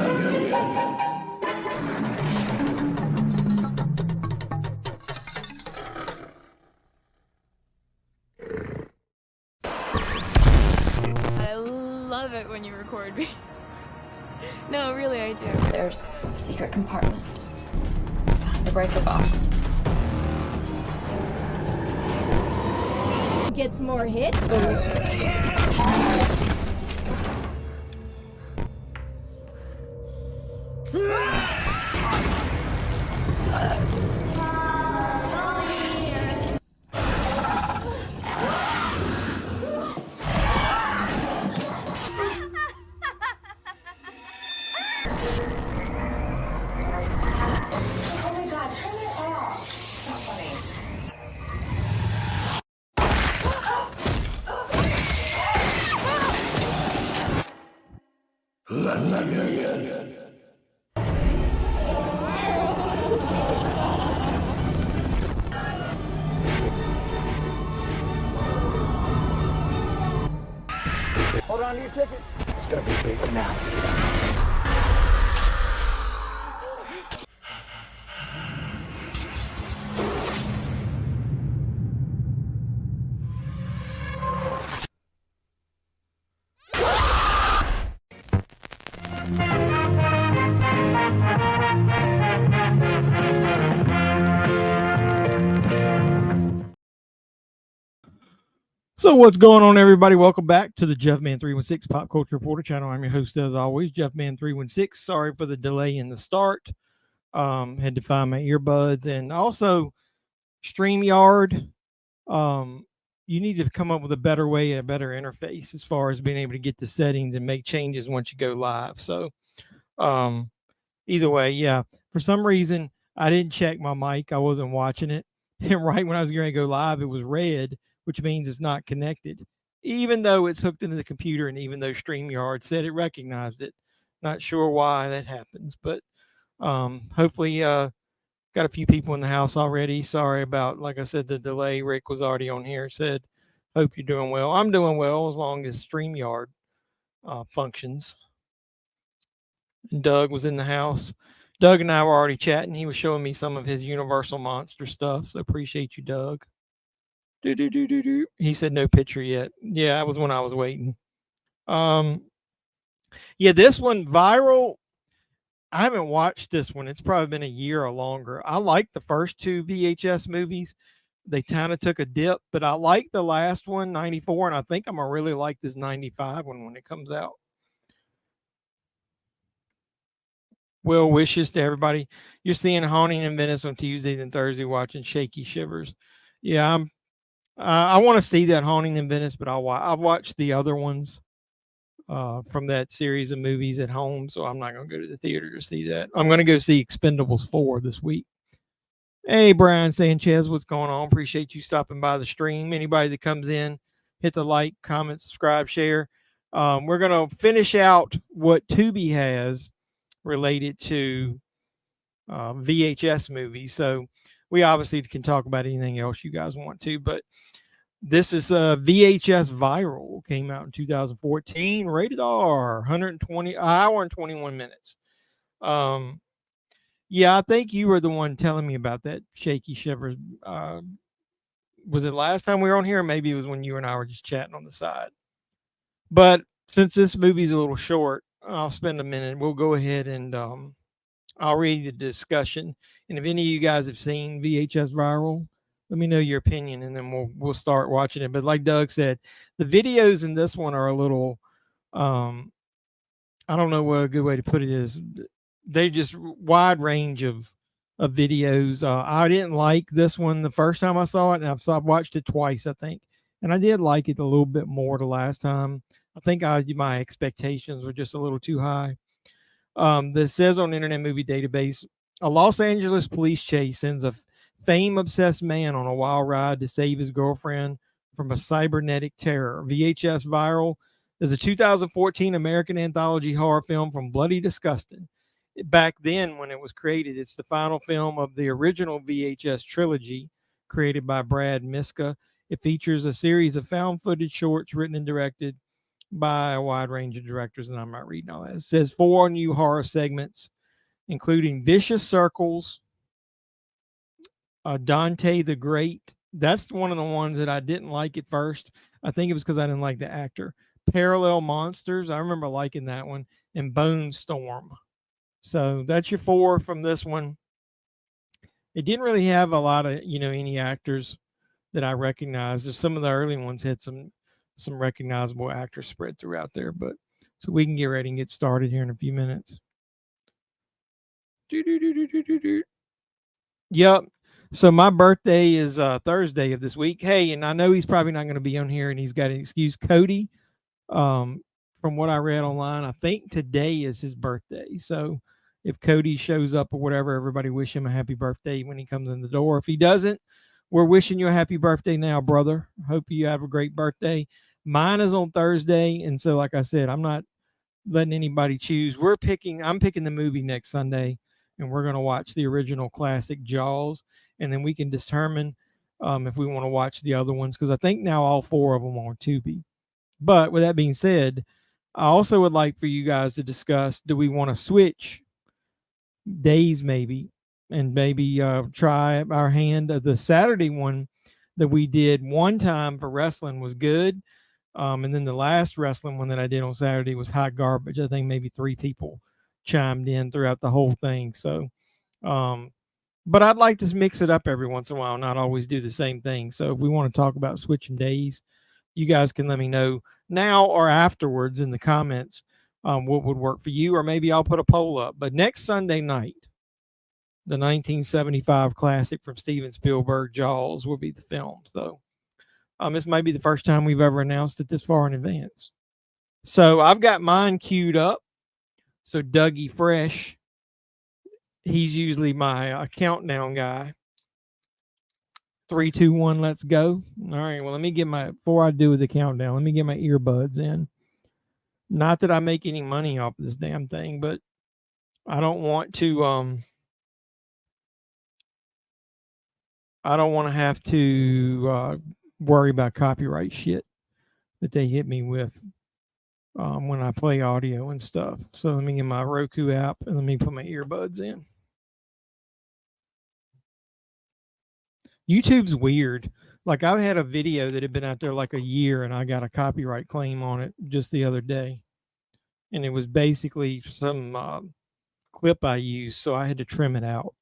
I love it when you record me. No, really, I do. There's a secret compartment behind the breaker box. Gets more hits. Hold on to your tickets. It's gonna be big now. So what's going on, everybody? Welcome back to the JEFFMAN316 Pop Culture Reporter channel. I'm your host, as always, JEFFMAN316. Sorry for the delay in the start. Had to find my earbuds, and also StreamYard. You need to come up with a better way, a better interface as far as being able to get the settings and make changes once you go live. So either way, yeah. For some reason, I didn't check my mic. I wasn't watching it. And right when I was going to go live, it was red, which means it's not connected, even though it's hooked into the computer and even though StreamYard said it recognized it. Not sure why that happens, but hopefully got a few people in the house already. Sorry about, like I said, the delay. Rick was already on here, said, hope you're doing well. I'm doing well as long as StreamYard functions. And Doug was in the house. Doug and I were already chatting. He was showing me some of his Universal Monster stuff, so appreciate you, Doug. He said no picture yet. Yeah, that was when I was waiting. Yeah, this one, Viral, I haven't watched this one. It's probably been a year or longer. I like the first two VHS movies. They kind of took a dip, but I like the last one, 94, and I think I'm going to really like this 95 one when it comes out. Well wishes to everybody. You're seeing Haunting in Venice on Tuesdays and Thursday, watching Shaky Shivers. Yeah, I want to see that Haunting in Venice, but I've watched the other ones from that series of movies at home, so I'm not going to go to the theater to see that. I'm going to go see Expendables 4 this week. Hey, Brian Sanchez, what's going on? Appreciate you stopping by the stream. Anybody that comes in, hit the like, comment, subscribe, share. We're going to finish out what Tubi has related to VHS movies. So we obviously can talk about anything else you guys want to, but this is VHS Viral. Came out in 2014, rated R, 120 hour and 21 minutes. Yeah, I think you were the one telling me about that Shaky Shivers. Was it last time we were on here? Or maybe it was when you and I were just chatting on the side. But since this movie's a little short, I'll spend a minute. We'll go ahead and I'll read the discussion. And if any of you guys have seen VHS Viral, let me know your opinion, and then we'll start watching it. But like Doug said, the videos in this one are a little, I don't know what a good way to put it is. They just wide range of videos. I didn't like this one the first time I saw it, and I've watched it twice, I think. And I did like it a little bit more the last time. I think my expectations were just a little too high. This says on Internet Movie Database, a Los Angeles police chase sends a fame-obsessed man on a wild ride to save his girlfriend from a cybernetic terror. VHS Viral is a 2014 American anthology horror film from Bloody Disgusting. Back then, when it was created, it's the final film of the original VHS trilogy created by Brad Miska. It features a series of found footage shorts written and directed by a wide range of directors, and I'm not reading all that. It says 4 new horror segments, including Vicious Circles, Dante the Great. That's one of the ones that I didn't like at first. I think it was because I didn't like the actor. Parallel Monsters. I remember liking that one. And Bone Storm. So that's your 4 from this one. It didn't really have a lot of, any actors that I recognize. There's some of the early ones had some recognizable actors spread throughout there, but so we can get ready and get started here in a few minutes. Yep. So my birthday is Thursday of this week. Hey, and I know he's probably not going to be on here, and he's got an excuse. Cody, from what I read online, I think today is his birthday. So if Cody shows up or whatever, everybody wish him a happy birthday when he comes in the door. If he doesn't, we're wishing you a happy birthday now, brother. Hope you have a great birthday. Mine is on Thursday, and so like I said, I'm not letting anybody choose. I'm picking the movie next Sunday, and we're going to watch the original classic Jaws, and then we can determine if we want to watch the other ones, because I think now all 4 of them are on Tubi. But with that being said, I also would like for you guys to discuss, do we want to switch days maybe, and maybe try our hand at the Saturday one that we did one time for wrestling was good. And then the last wrestling one that I did on Saturday was hot garbage. I think maybe 3 people chimed in throughout the whole thing. So, but I'd like to mix it up every once in a while, not always do the same thing. So if we want to talk about switching days, you guys can let me know now or afterwards in the comments what would work for you, or maybe I'll put a poll up. But next Sunday night, the 1975 classic from Steven Spielberg, Jaws, will be the film. So this might be the first time we've ever announced it this far in advance. So I've got mine queued up. So Dougie Fresh, he's usually my countdown guy. 3, 2, 1, let's go. All right, well, before I do the countdown, let me get my earbuds in. Not that I make any money off this damn thing, but I don't want to have to worry about copyright shit that they hit me with when I play audio and stuff. So let me get my Roku app and let me put my earbuds in. YouTube's weird. Like, I've had a video that had been out there like a year, and I got a copyright claim on it just the other day. And it was basically some clip I used, so I had to trim it out.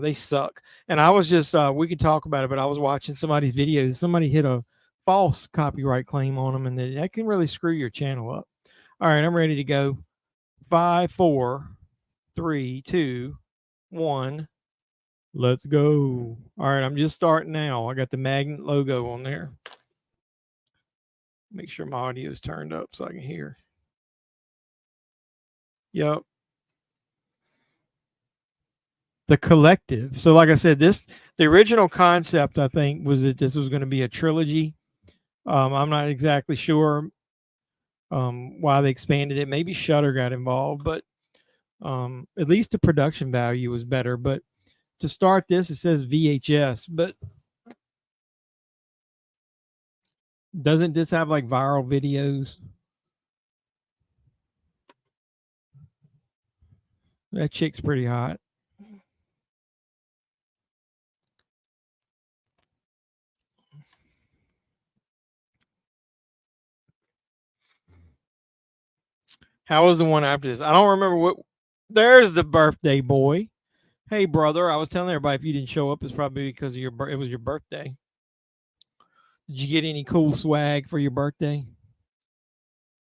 They suck. And I was just, we can talk about it, but I was watching somebody's videos. Somebody hit a false copyright claim on them, and that can really screw your channel up. All right, I'm ready to go. 5, 4, 3, 2, 1. Let's go. All right, I'm just starting now. I got the magnet logo on there. Make sure my audio is turned up so I can hear. Yep. The Collective. So like I said, the original concept, I think, was that this was going to be a trilogy. I'm not exactly sure why they expanded it. Maybe Shudder got involved, but at least the production value was better. But to start this, it says VHS, but doesn't this have like viral videos? That chick's pretty hot. How was the one after this? I don't remember what. There's the birthday boy. Hey, brother. I was telling everybody if you didn't show up, it's probably because it was your birthday. Did you get any cool swag for your birthday?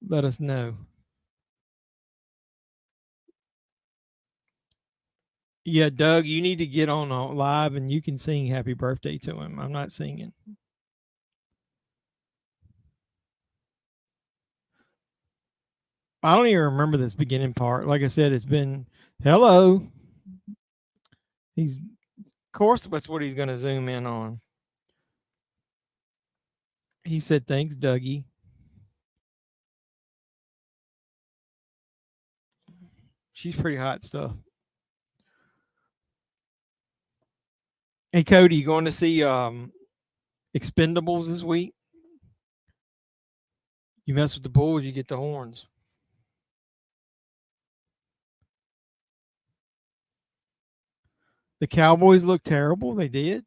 Let us know. Yeah, Doug, you need to get on live and you can sing happy birthday to him. I'm not singing. I don't even remember this beginning part. Like I said, it's been hello. Of course, that's what he's going to zoom in on. He said, thanks, Dougie. She's pretty hot stuff. Hey, Cody, you going to see Expendables this week? You mess with the bulls, you get the horns. The Cowboys look terrible. They did.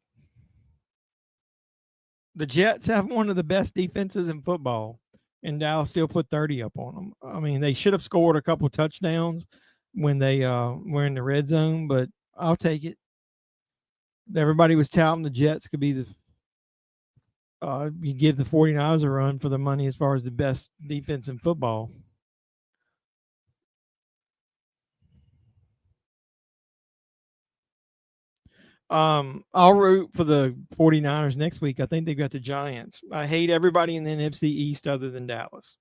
The Jets have one of the best defenses in football, and Dallas still put 30 up on them. I mean, they should have scored a couple touchdowns when they were in the red zone, but I'll take it. Everybody was touting the Jets could be the you give the 49ers a run for the money as far as the best defense in football. I'll root for the 49ers next week. I think they've got the Giants. I hate everybody in the NFC East other than Dallas.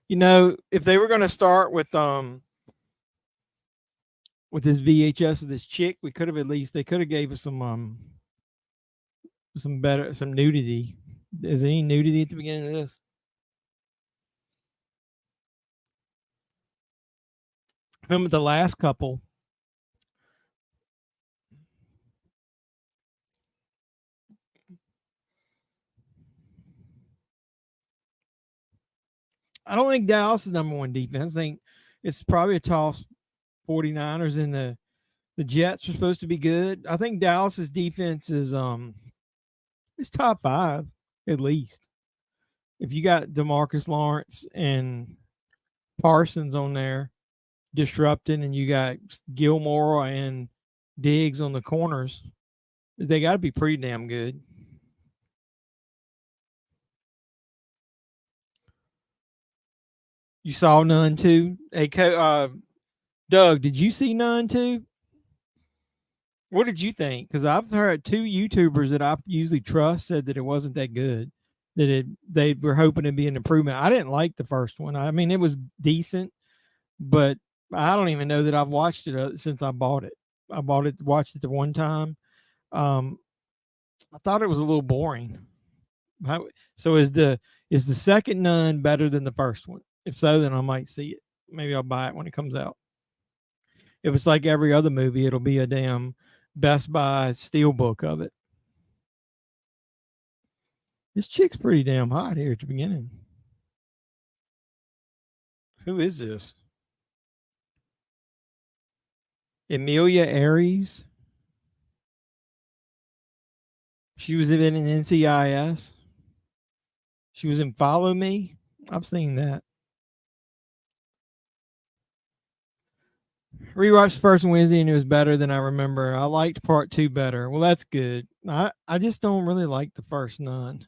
You know, if they were going to start with this VHS of this chick, we could have at least they could have gave us some nudity. Is there any nudity at the beginning of this? Remember the last couple. I don't think Dallas is number one defense. I think it's probably a toss 49ers, and the Jets are supposed to be good. I think Dallas's defense is top 5 at least. If you got DeMarcus Lawrence and Parsons on there disrupting, and you got Gilmore and Diggs on the corners, they got to be pretty damn good. You saw None too? Hey, Doug, did you see None too? What did you think? Because I've heard 2 YouTubers that I usually trust said that it wasn't that good. That they were hoping to be an improvement. I didn't like the first one. I mean, it was decent, but I don't even know that I've watched it since I bought it. Watched it the one time. I thought it was a little boring. So is the second None better than the first one? If so, then I might see it. Maybe I'll buy it when it comes out. If it's like every other movie, it'll be a damn Best Buy steelbook of it. This chick's pretty damn hot here at the beginning. Who is this? Emilia Aries. She was in NCIS. She was in Follow Me. I've seen that. Rewatched the first Wednesday and it was better than I remember. I liked part 2 better. Well, that's good. I just don't really like the first None.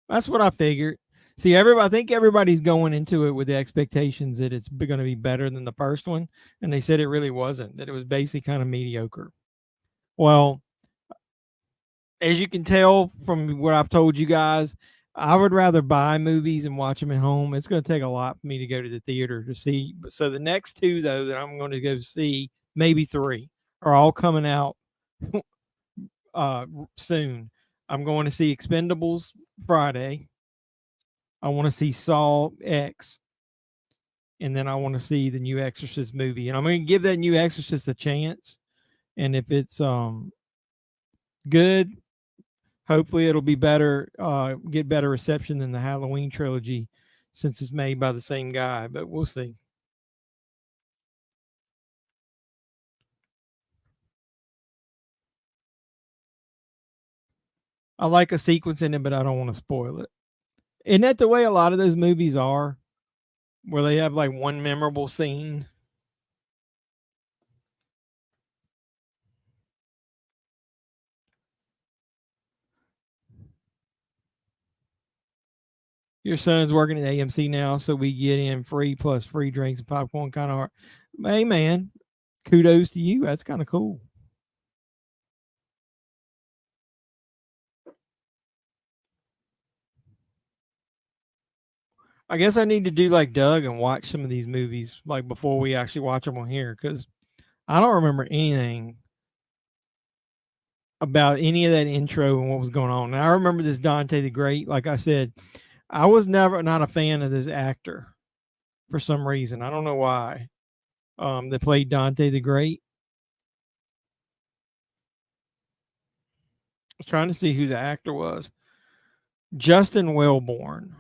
That's what I figured. See, I think everybody's going into it with the expectations that it's going to be better than the first one, and they said it really wasn't. That it was basically kind of mediocre. Well, as you can tell from what I've told you guys, I would rather buy movies and watch them at home. It's going to take a lot for me to go to the theater to see. So the next 2, though, that I'm going to go see, maybe 3, are all coming out soon. I'm going to see Expendables Friday. I want to see Saw X. And then I want to see the new Exorcist movie. And I'm going to give that new Exorcist a chance. And if it's good, hopefully it'll be better, get better reception than the Halloween trilogy, since it's made by the same guy. But we'll see. I like a sequence in it, but I don't want to spoil it. Isn't that the way a lot of those movies are, where they have like one memorable scene? Your son's working at AMC now, so we get in free plus free drinks and popcorn. Kind of hard. Hey, man, kudos to you. That's kind of cool. I guess I need to do like Doug and watch some of these movies like before we actually watch them on here, because I don't remember anything about any of that intro and what was going on. And I remember this Dante the Great. Like I said, I was never not a fan of this actor for some reason. I don't know why. that played Dante the Great. I was trying to see who the actor was. Justin Wellborn.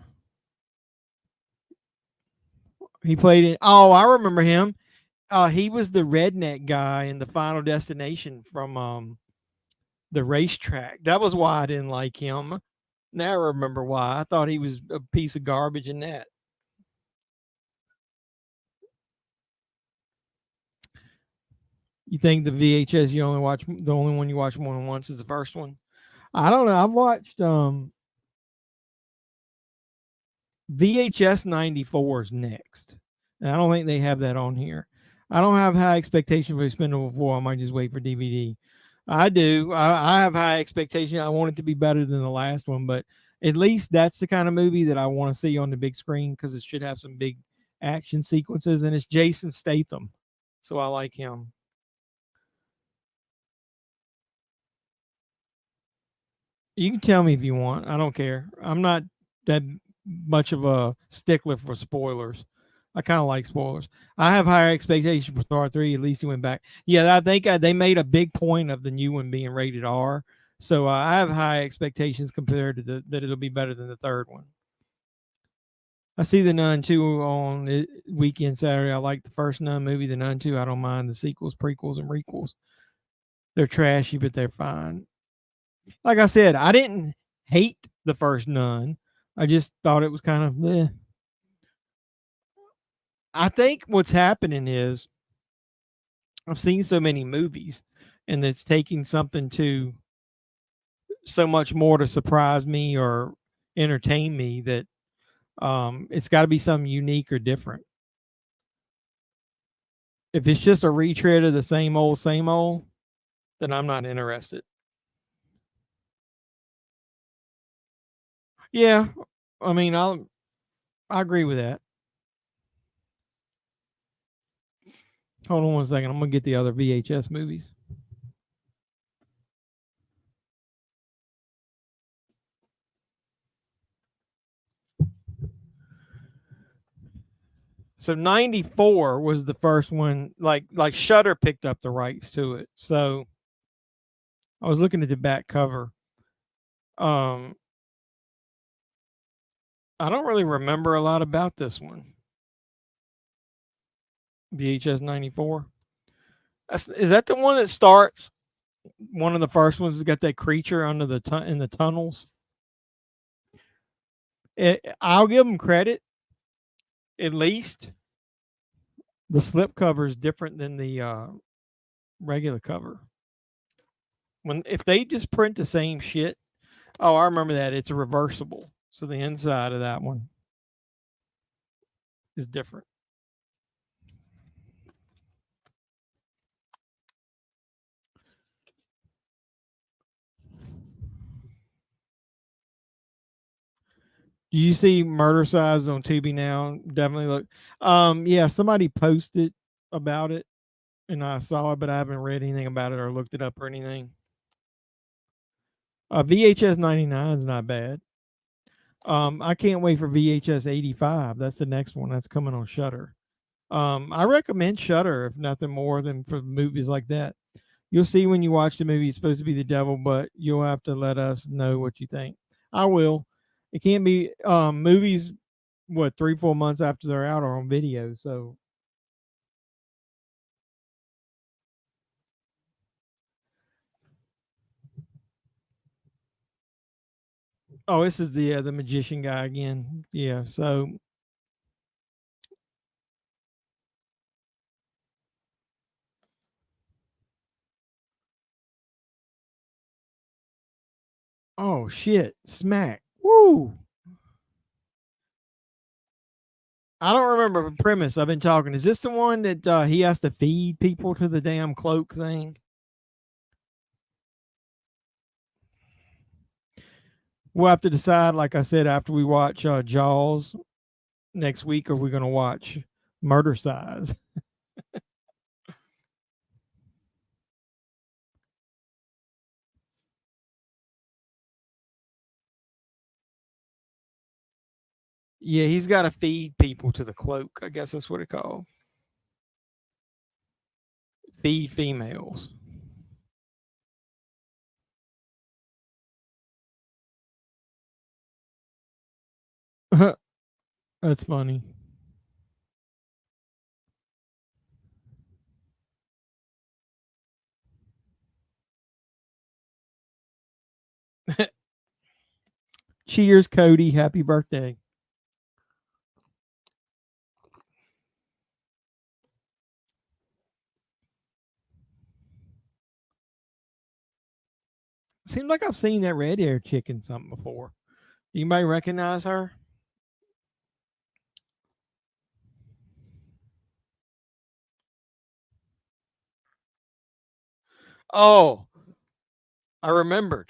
He played it. Oh, I remember him. He was the redneck guy in the Final Destination from the racetrack. That was why I didn't like him. Now I remember why. I thought he was a piece of garbage in that. You think the VHS you only watch the only one you watch more than once is the first one? I don't know. I've watched VHS 94s next. And I don't think they have that on here. I don't have high expectation for Expendable 4. I might just wait for DVD. I do. I have high expectation. I want it to be better than the last one, but at least that's the kind of movie that I want to see on the big screen because it should have some big action sequences, and it's Jason Statham. So I like him. You can tell me if you want. I don't care. I'm not that much of a stickler for spoilers. I kind of like spoilers. I have higher expectations for Star 3. At least he went back. Yeah, I think they made a big point of the new one being rated R. So I have high expectations compared to that it'll be better than the third one. I see the Nun 2 on weekend Saturday. I like the first Nun movie. The Nun 2, I don't mind the sequels, prequels, and requels. They're trashy, but they're fine. Like I said, I didn't hate the first Nun. I just thought it was kind of eh. I think what's happening is I've seen so many movies and it's taking something to so much more to surprise me or entertain me that it's got to be something unique or different. If it's just a retread of the same old, then I'm not interested. Yeah, I mean, I agree with that. Hold on one second. I'm gonna get the other VHS movies. So 94 was the first one. Like Shutter picked up the rights to it. So I was looking at the back cover. Um, I don't really remember a lot about this one. VHS 94. Is that the one that starts? One of the first ones has got that creature under the in the tunnels. I'll give them credit. At least the slip cover is different than the regular cover. When if they just print the same shit, oh, I remember that. It's a reversible. So the inside of that one is different. Do you see Murder Size on Tubi now? Definitely look. Yeah, somebody posted about it and I saw it, but I haven't read anything about it or looked it up or anything. VHS 99 is not bad. I can't wait for VHS 85. That's the next one that's coming on Shutter. I recommend Shutter if nothing more than for movies like that. You'll see when you watch the movie, it's supposed to be the devil, but you'll have to let us know what you think. I will. It can't be movies. What 3-4 months after they're out are on video. So, oh, this is the magician guy again. Yeah. So, oh shit, smack. Woo. I don't remember the premise. I've been talking. Is this the one that he has to feed people to the damn cloak thing? We'll have to decide, like I said, after we watch Jaws next week, are we going to watch Murder Size? Yeah, he's got to feed people to the cloak. I guess that's what it called. feed females. That's funny. Cheers, Cody. Happy birthday. Seems like I've seen that red hair chick in something before. Anybody recognize her? Oh, I remembered.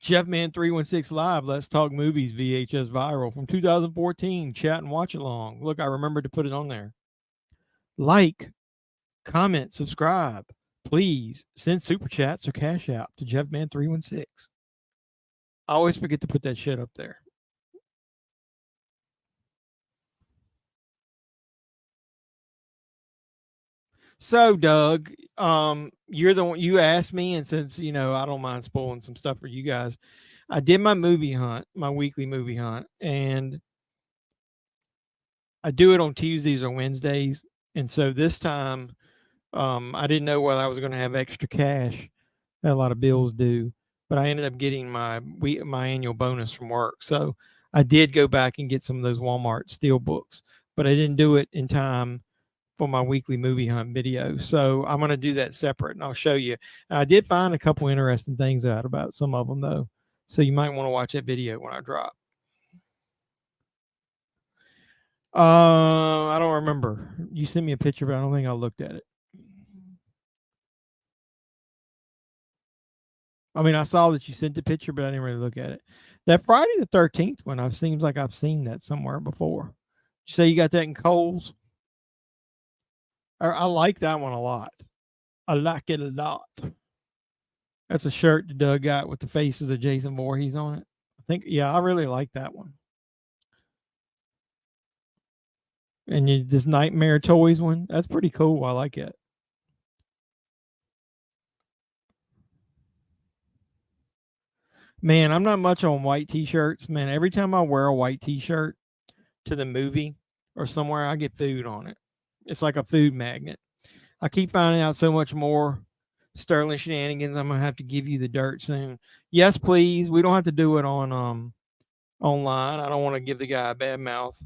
JEFFMAN316 Live, Let's Talk Movies VHS Viral from 2014. Chat and watch along. Look, I remembered to put it on there. Like, comment, subscribe. Please send super chats or cash out to JEFFMAN316. I always forget to put that shit up there. So, Doug, you're the one you asked me, and since I don't mind spoiling some stuff for you guys, I did my movie hunt, my weekly movie hunt, and I do it on Tuesdays or Wednesdays. And so this time, I didn't know whether I was going to have extra cash. Had a lot of bills due, but I ended up getting my annual bonus from work. So I did go back and get some of those Walmart steel books, but I didn't do it in time for my weekly movie hunt video. So I'm going to do that separate, and I'll show you. And I did find a couple interesting things out about some of them though, so you might want to watch that video when I drop. I don't remember. You sent me a picture, but I don't think I looked at it. I mean, I saw that you sent the picture, but I didn't really look at it. That Friday the 13th one, I've seems like I've seen that somewhere before. You say you got that in Kohl's? I like that one a lot. I like it a lot. That's a shirt that Doug got with the faces of Jason Voorhees on it. I think, yeah, I really like that one. And this Nightmare Toys one, that's pretty cool. I like it. Man, I'm not much on white t-shirts. Man, every time I wear a white t-shirt to the movie or somewhere, I get food on it. It's like a food magnet. I keep finding out so much more Sterling shenanigans. I'm gonna have to give you the dirt soon. Yes, please. We don't have to do it on online. I don't want to give the guy a bad mouth.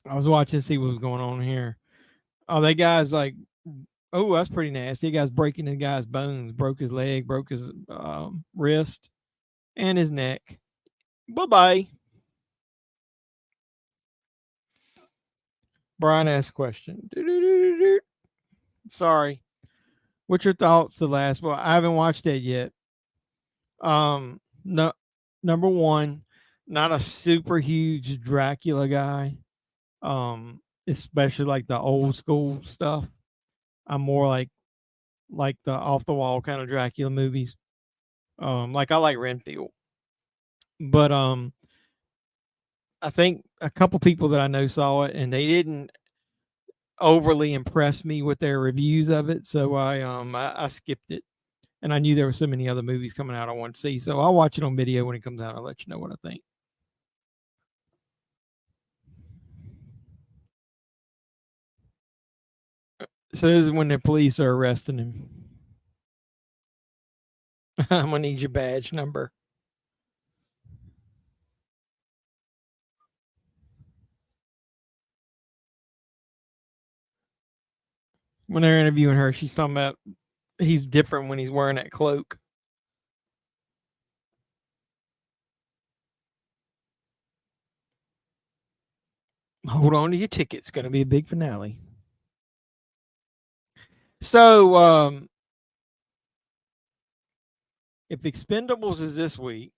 I was watching to see what was going on here. Oh, that guy's like, oh, that's pretty nasty. That guy's breaking the guy's bones, broke his leg, broke his wrist, and his neck. Bye bye. Brian asked a question. Sorry. What's your thoughts? The last? Well, I haven't watched that yet. No, number one, not a super huge Dracula guy. Especially like the old school stuff. I'm more like the off the wall kind of Dracula movies. Like I like Renfield, but I think a couple people that I know saw it and they didn't overly impress me with their reviews of it, so I skipped it. And I knew there were so many other movies coming out I want to see, so I'll watch it on video when it comes out. I'll let you know what I think. So this is when the police are arresting him. I'm gonna need your badge number. When they're interviewing her, she's talking about he's different when he's wearing that cloak. Hold on to your ticket. It's going to be a big finale. So, if Expendables is this week,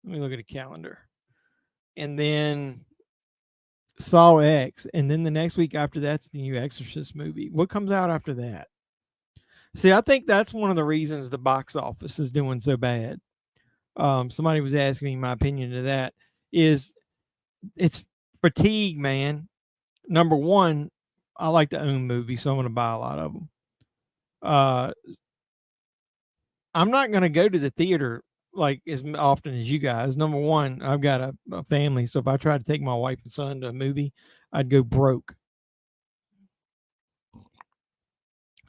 let me look at the calendar. And then Saw X, and then the next week after that's the new Exorcist movie. What comes out after that? See, I think that's one of the reasons the box office is doing so bad. Somebody was asking me my opinion of that. Is it's fatigue, man. Number one, I like to own movies, so I'm going to buy a lot of them. Uh, I'm not going to go to the theater like as often as you guys. Number one, I've got a family, so if I tried to take my wife and son to a movie, I'd go broke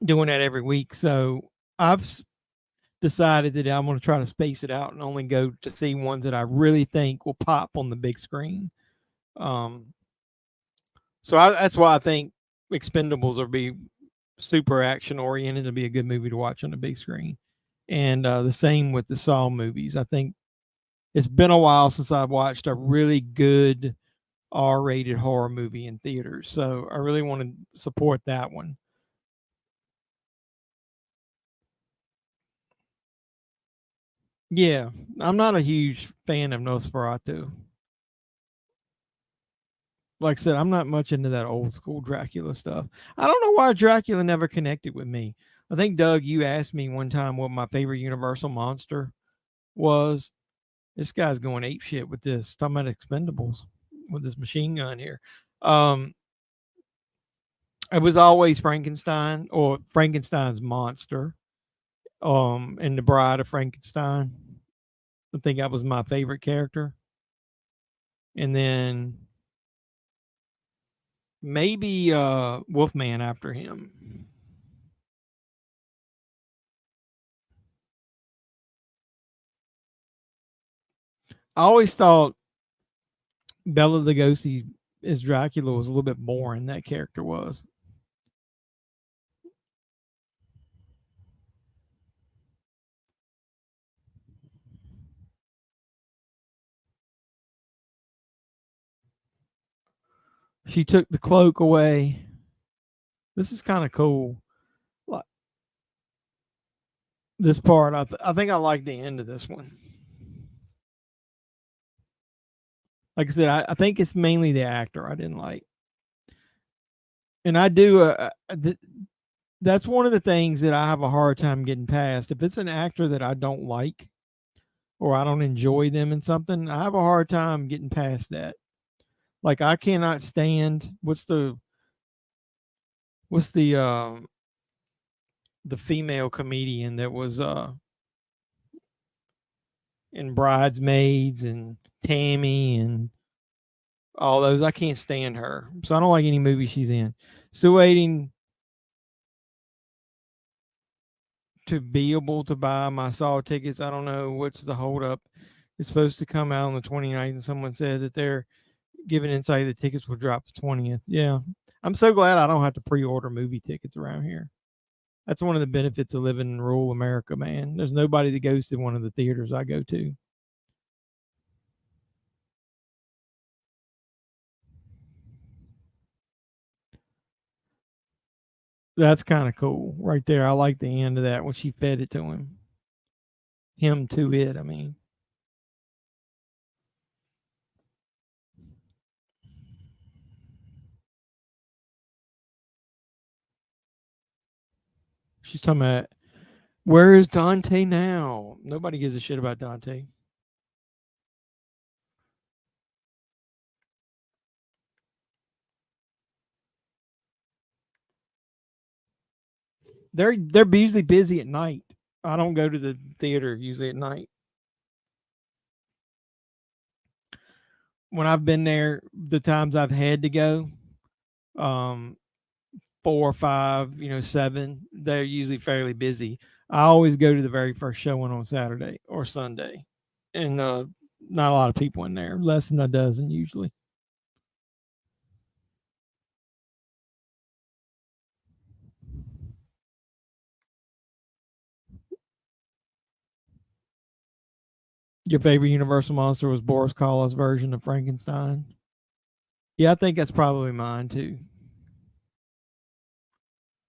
doing that every week. So I've decided that I'm going to try to space it out and only go to see ones that I really think will pop on the big screen. That's why I think Expendables will be super action oriented. It'll be a good movie to watch on the big screen. And the same with the Saw movies. I think it's been a while since I've watched a really good R-rated horror movie in theaters. So I really want to support that one. Yeah, I'm not a huge fan of Nosferatu. Like I said, I'm not much into that old school Dracula stuff. I don't know why Dracula never connected with me. I think, Doug, you asked me one time what my favorite Universal monster was. This guy's going ape shit with this, talking about Expendables with this machine gun here. Um, it was always Frankenstein or Frankenstein's monster. And the Bride of Frankenstein. I think that was my favorite character. And then maybe Wolfman after him. I always thought Bela Lugosi as Dracula was a little bit boring. That character was. She took the cloak away. This is kind of cool. Like this part, I think I like the end of this one. Like I said, I think it's mainly the actor I didn't like, and I do. That's one of the things that I have a hard time getting past. If it's an actor that I don't like or I don't enjoy them in something, I have a hard time getting past that. Like I cannot stand what's the female comedian that was in Bridesmaids and Tammy and all those. I can't stand her. So I don't like any movie she's in. Still waiting to be able to buy my Saw tickets. I don't know what's the holdup. It's supposed to come out on the 29th, and someone said that they're giving insight the tickets will drop the 20th. Yeah. I'm so glad I don't have to pre-order movie tickets around here. That's one of the benefits of living in rural America, man. There's nobody that goes to one of the theaters I go to. That's kind of cool right there. I like the end of that when she fed it to him. Him to it, I mean. She's talking about where is Dante now? Nobody gives a shit about Dante. They're usually busy at night. I don't go to the theater usually at night. When I've been there, the times I've had to go, um, 4 or 5, 7, they're usually fairly busy. I always go to the very first showing on Saturday or Sunday, and not a lot of people in there, less than a dozen usually. Your favorite Universal monster was Boris Karloff's version of Frankenstein. Yeah, I think that's probably mine too.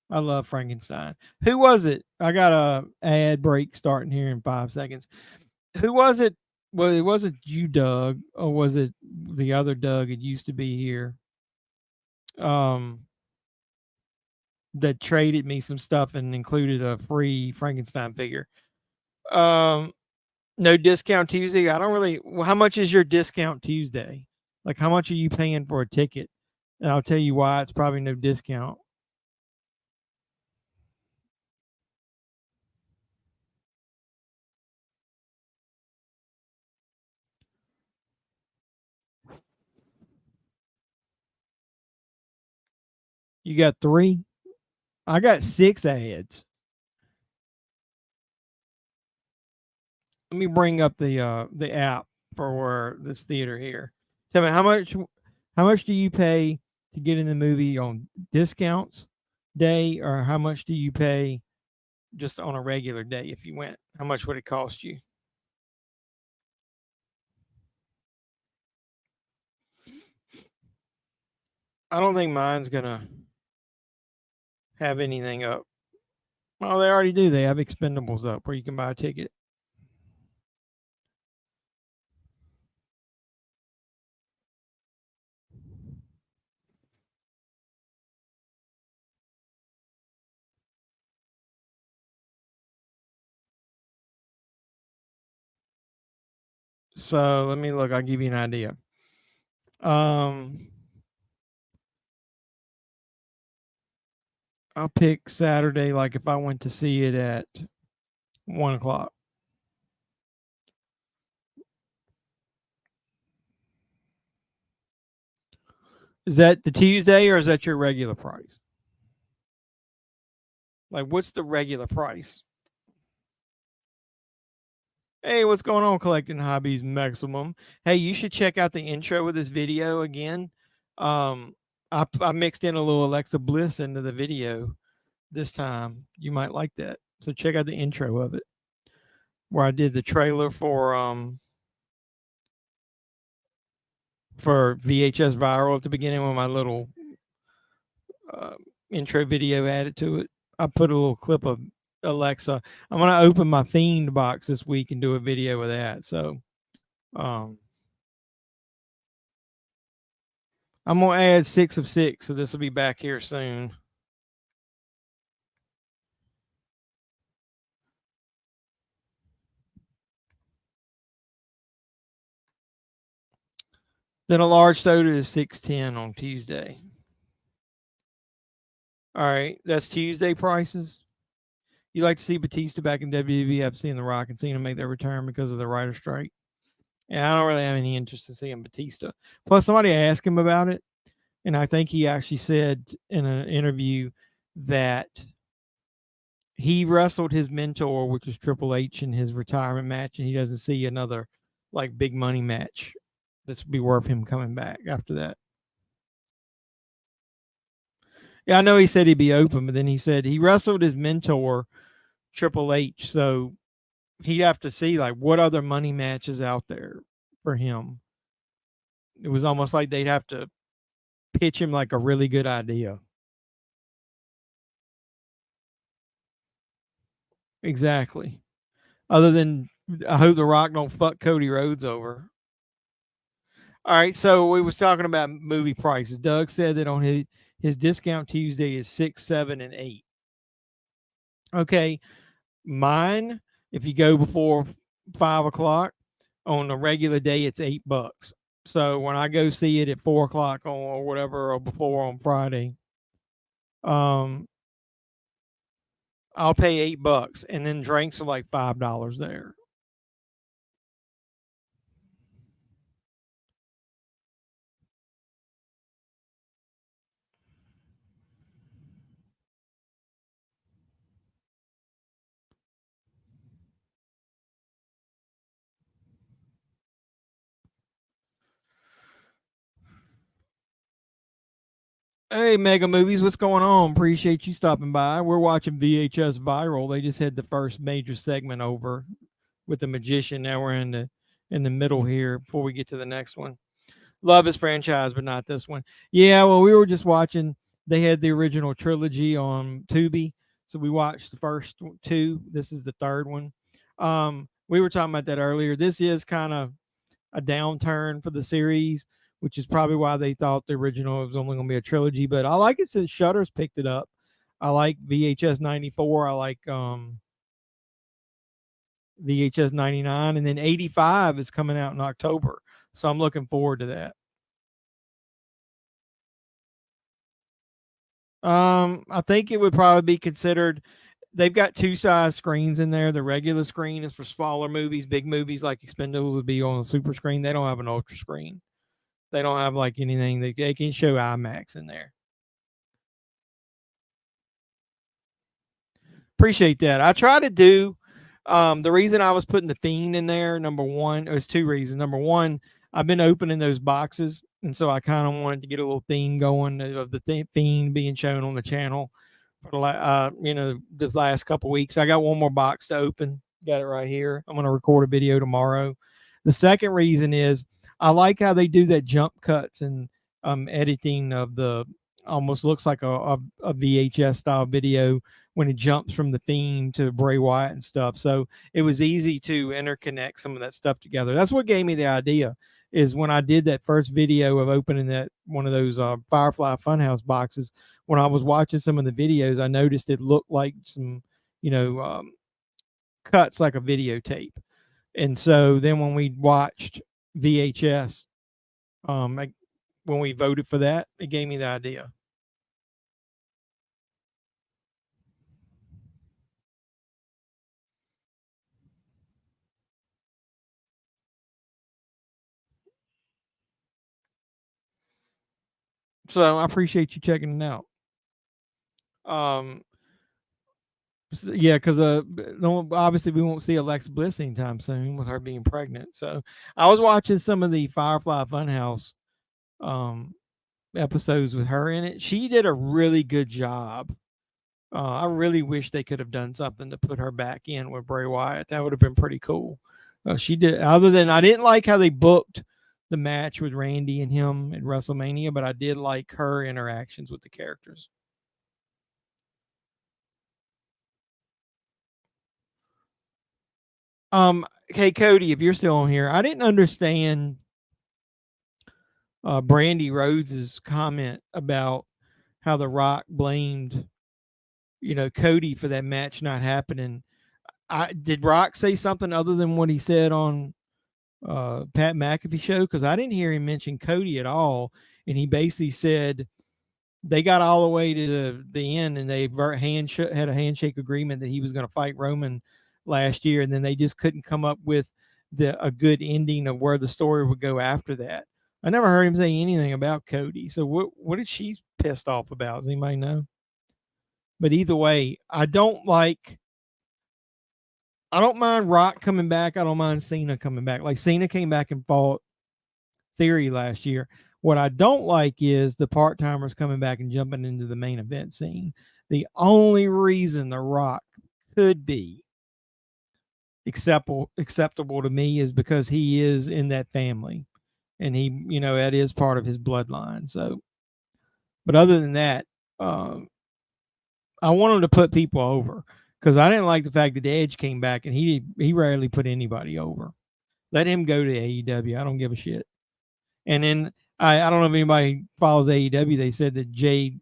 I love Frankenstein. Who was it? I got a ad break starting here in 5 seconds. Who was it? Well, it wasn't you, Doug, or was it the other Doug? It used to be here. um, that traded me some stuff and included a free Frankenstein figure. Um, no discount Tuesday. I don't really. Well, how much is your discount Tuesday? Like, how much are you paying for a ticket? And I'll tell you why it's probably no discount. You got 3. I got 6 ads. Let me bring up the app for this theater here. Tell me how much do you pay to get in the movie on discounts day, or how much do you pay just on a regular day if you went? How much would it cost you? I don't think mine's gonna have anything up. Oh, they already do. They have expendables up where you can buy a ticket. So let me look. I'll give you an idea. Um, I'll pick Saturday. Like if I went to see it at 1 o'clock. Is that the Tuesday or is that your regular price? Like, what's the regular price? Hey, what's going on, Collecting Hobbies Maximum? Hey, you should check out the intro of this video again. I mixed in a little Alexa Bliss into the video this time. You might like that. So check out the intro of it, where I did the trailer for VHS Viral at the beginning with my little uh, intro video added to it. I put a little clip of Alexa. I'm gonna open my Fiend box this week and do a video with that. So um, I'm gonna add 6 of 6. So this will be back here soon. Then a large soda is $6.10 on Tuesday. All right, that's Tuesday prices. You like to see Batista back in WWE? I've seen The Rock and Cena make their return because of the writer strike. And I don't really have any interest in seeing Batista. Plus, somebody asked him about it, and I think he actually said in an interview that he wrestled his mentor, which was Triple H, in his retirement match, and he doesn't see another like big money match that's be worth him coming back after that. Yeah, I know he said he'd be open, but then he said he wrestled his mentor, Triple H, so he'd have to see like what other money matches out there for him. It was almost like they'd have to pitch him like a really good idea. Exactly. Other than I hope The Rock don't fuck Cody Rhodes over. All right, so we was talking about movie prices. Doug said that on his discount Tuesday is 6, 7, and 8. Okay, mine, if you go before 5 o'clock on a regular day, it's $8. So when I go see it at 4 o'clock or whatever or before on Friday, um, I'll pay $8, and then drinks are like $5 there. Hey, Mega Movies, what's going on? Appreciate you stopping by. We're watching VHS Viral. They just had the first major segment over with the magician. Now we're in the middle here before we get to the next one. Love his franchise, but not this one. Yeah, well, we were just watching. They had the original trilogy on Tubi, so we watched the first 2. This is the third one. We were talking about that earlier. This is kind of a downturn for the series, which is probably why they thought the original was only going to be a trilogy. But I like it since Shudder's picked it up. I like VHS 94. I like VHS 99, and then 85 is coming out in October. So I'm looking forward to that. I think it would probably be considered. They've got two size screens in there. The regular screen is for smaller movies. Big movies like Expendables would be on a super screen. They don't have an ultra screen. They don't have like anything. They can show IMAX in there. Appreciate that. I try to do. The reason I was putting the Fiend in there, number one, there's two reasons. Number one, I've been opening those boxes, and so I kind of wanted to get a little theme going of the Fiend being shown on the channel for the last couple weeks. I got one more box to open. Got it right here. I'm going to record a video tomorrow. The second reason is I like how they do that jump cuts and editing of the almost looks like a VHS style video when it jumps from the Fiend to Bray Wyatt and stuff. So it was easy to interconnect some of that stuff together. That's what gave me the idea. Is when I did that first video of opening that one of those Firefly Funhouse boxes. When I was watching some of the videos, I noticed it looked like some, cuts like a videotape. And so then when we watched VHS, when we voted for that, it gave me the idea. So I appreciate you checking it out. Yeah, because obviously we won't see Alexa Bliss anytime soon with her being pregnant. So I was watching some of the Firefly Funhouse episodes with her in it. She did a really good job. I really wish they could have done something to put her back in with Bray Wyatt. That would have been pretty cool. She did. Other than I didn't like how they booked the match with Randy and him at WrestleMania, but I did like her interactions with the characters. Hey Cody, if you're still on here, I didn't understand Brandy Rhodes's comment about how The Rock blamed, Cody for that match not happening. Did Rock say something other than what he said on Pat McAfee show? Because I didn't hear him mention Cody at all, and he basically said they got all the way to the end, and they had a handshake agreement that he was going to fight Roman last year, and then they just couldn't come up with a good ending of where the story would go after that. I never heard him say anything about Cody. So what did she pissed off about? Does anybody know? But either way, I don't mind Rock coming back. I don't mind Cena coming back. Like Cena came back and fought Theory last year. What I don't like is the part-timers coming back and jumping into the main event scene. The only reason The Rock could be acceptable to me is because he is in that family, and he, that is part of his bloodline. So, but other than that, I want him to put people over because I didn't like the fact that Edge came back and he rarely put anybody over. Let him go to AEW. I don't give a shit. And then I don't know if anybody follows AEW. They said that Jade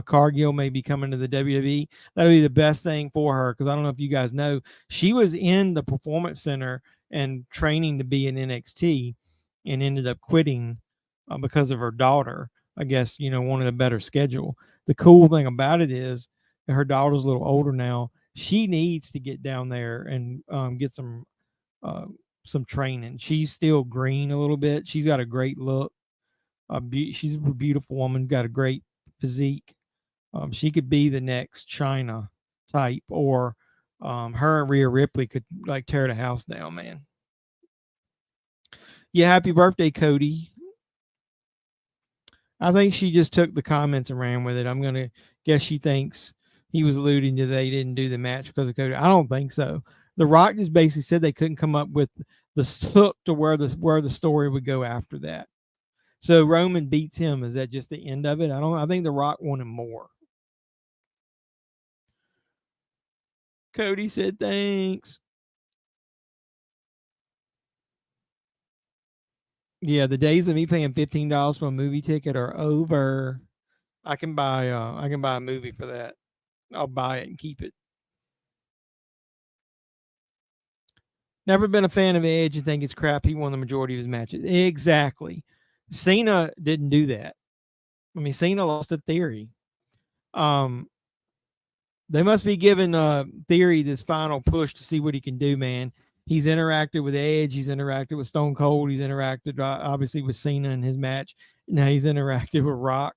Cargill may be coming to the WWE. That would be the best thing for her because I don't know if you guys know, she was in the Performance Center and training to be in NXT and ended up quitting because of her daughter. I guess, wanted a better schedule. The cool thing about it is her daughter's a little older now. She needs to get down there and get some training. She's still green a little bit. She's got a great look. She's a beautiful woman, got a great physique. She could be the next China type, or her and Rhea Ripley could like tear the house down, man. Yeah, happy birthday, Cody. I think she just took the comments and ran with it. I'm gonna guess she thinks he was alluding to they didn't do the match because of Cody. I don't think so. The Rock just basically said they couldn't come up with the hook to where the story would go after that. So Roman beats him. Is that just the end of it? I think The Rock wanted more. Cody said thanks. Yeah, the days of me paying $15 for a movie ticket are over. I can buy a movie for that. I'll buy it and keep it. Never been a fan of Edge and think it's crap. He won the majority of his matches. Exactly. Cena didn't do that. I mean, Cena lost a Theory. Um, they must be giving Theory this final push to see what he can do, man. He's interacted with Edge. He's interacted with Stone Cold. He's interacted obviously with Cena in his match. Now he's interacted with Rock.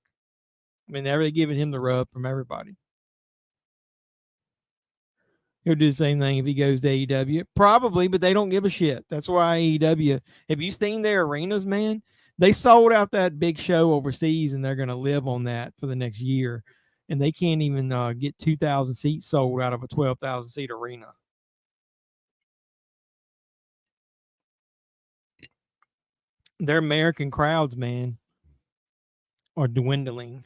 I mean, they're really giving him the rub from everybody. He'll do the same thing if he goes to AEW. Probably, but they don't give a shit. That's why AEW, have you seen their arenas, man? They sold out that big show overseas and they're going to live on that for the next year. And they can't even get 2,000 seats sold out of a 12,000 seat arena. Their American crowds, man, are dwindling.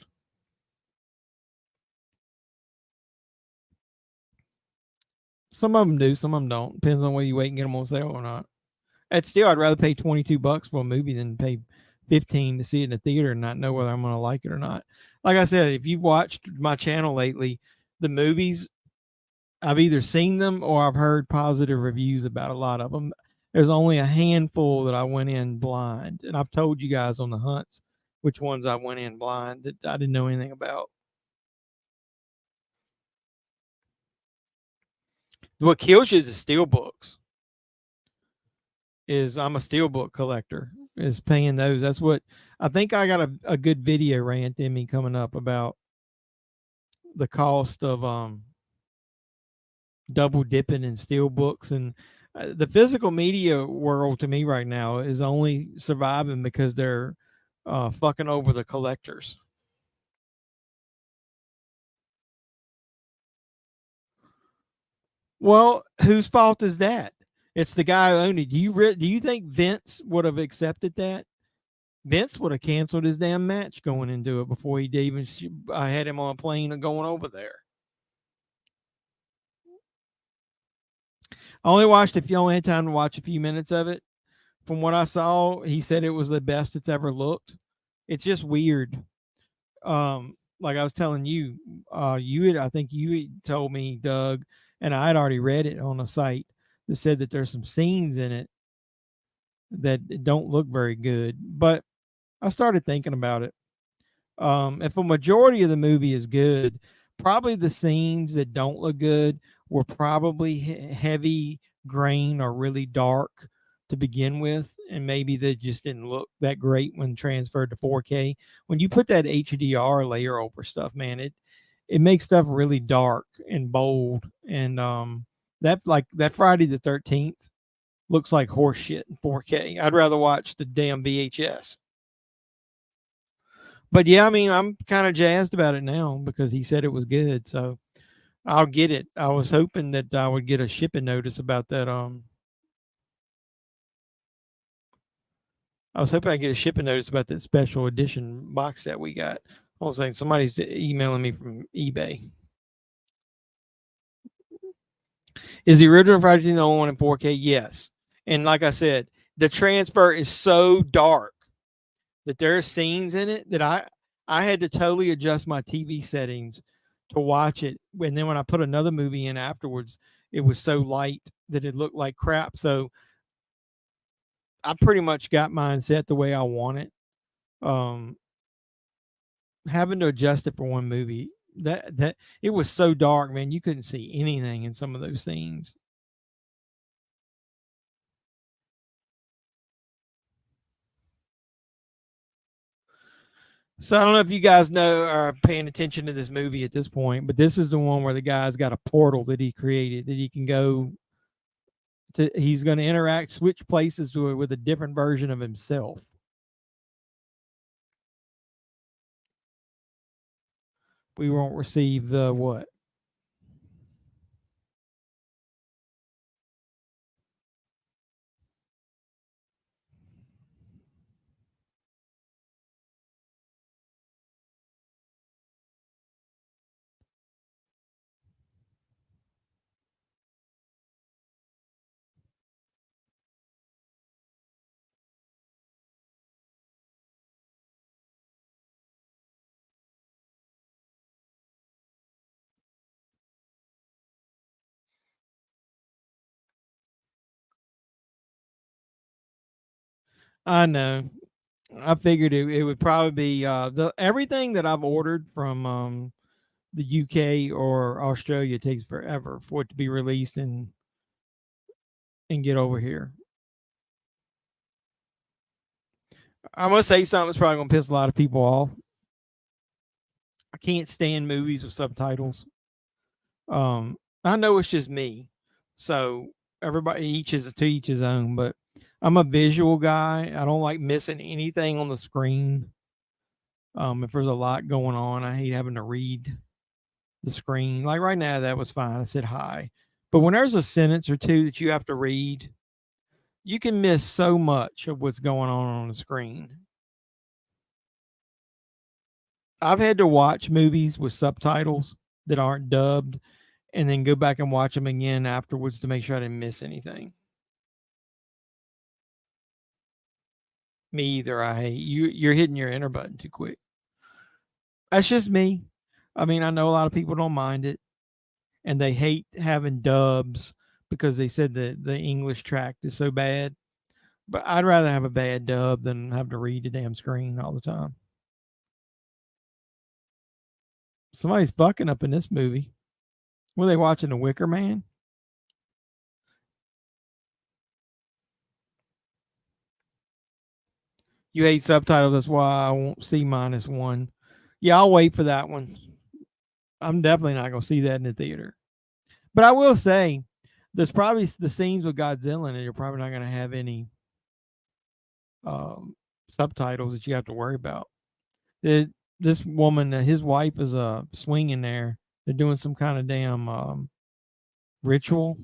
Some of them do, some of them don't. Depends on whether you wait and get them on sale or not. And still, I'd rather pay $22 for a movie than pay 15 to see it in the theater and not know whether I'm going to like it or not. Like I said, if you've watched my channel lately, the movies, I've either seen them or I've heard positive reviews about a lot of them. There's only a handful that I went in blind, and I've told you guys on the hunts which ones I went in blind that I didn't know anything about. What kills you is the steel books. Is I'm a steelbook collector. Is paying those. That's what I think. I got a good video rant in me coming up about the cost of double dipping in steel books, and the physical media world to me right now is only surviving because they're fucking over the collectors. Well, whose fault is that? It's the guy who owned it. Do you think Vince would have accepted that? Vince would have canceled his damn match going into it before he even had him on a plane and going over there. I only watched if you only had time to watch a few minutes of it. From what I saw, he said it was the best it's ever looked. It's just weird. Like I was telling you, I think you had told me, Doug, and I had already read it on a site that said that there's some scenes in it that don't look very good. But I started thinking about it. If a majority of the movie is good, probably the scenes that don't look good were probably heavy grain or really dark to begin with, and maybe they just didn't look that great when transferred to 4K. When you put that HDR layer over stuff, man, it makes stuff really dark and bold. And that Friday the 13th looks like horse shit in 4K. I'd rather watch the damn VHS. But yeah, I mean, I'm kind of jazzed about it now because he said it was good. So I'll get it. I was hoping that I would get a shipping notice about that. I was hoping I get a shipping notice about that special edition box set we got. I was saying somebody's emailing me from eBay. Is the original Friday the only one in 4K? Yes. And like I said, the transfer is so dark that there are scenes in it that I had to totally adjust my TV settings to watch it. And then when I put another movie in afterwards, it was so light that it looked like crap. So I pretty much got mine set the way I want it. Um, Having to adjust it for one movie, that it was so dark, man, you couldn't see anything in some of those scenes. So I don't know if you guys know or are paying attention to this movie at this point, but this is the one where the guy's got a portal that he created that he can go to. He's going to interact, switch places with a different version of himself. We won't receive the what? I know. I figured it would probably be everything that I've ordered from the UK or Australia takes forever for it to be released and get over here. I'm gonna say something that's probably gonna piss a lot of people off. I can't stand movies with subtitles. I know it's just me, so everybody each is to each his own. But I'm a visual guy. I don't like missing anything on the screen. If there's a lot going on, I hate having to read the screen. Like right now, that was fine. I said hi. But when there's a sentence or two that you have to read, you can miss so much of what's going on the screen. I've had to watch movies with subtitles that aren't dubbed and then go back and watch them again afterwards to make sure I didn't miss anything. Me either. I hate you. You're hitting your enter button too quick. That's just me. I mean, I know a lot of people don't mind it, and they hate having dubs because they said that the English track is so bad. But I'd rather have a bad dub than have to read the damn screen all the time. Somebody's fucking up in this movie. Were they watching The Wicker Man? You hate subtitles. That's why I won't see -1. Yeah, I'll wait for that one. I'm definitely not going to see that in the theater. But I will say, there's probably the scenes with Godzilla in it. You're probably not going to have any subtitles that you have to worry about. This woman, his wife is swinging there. They're doing some kind of damn ritual.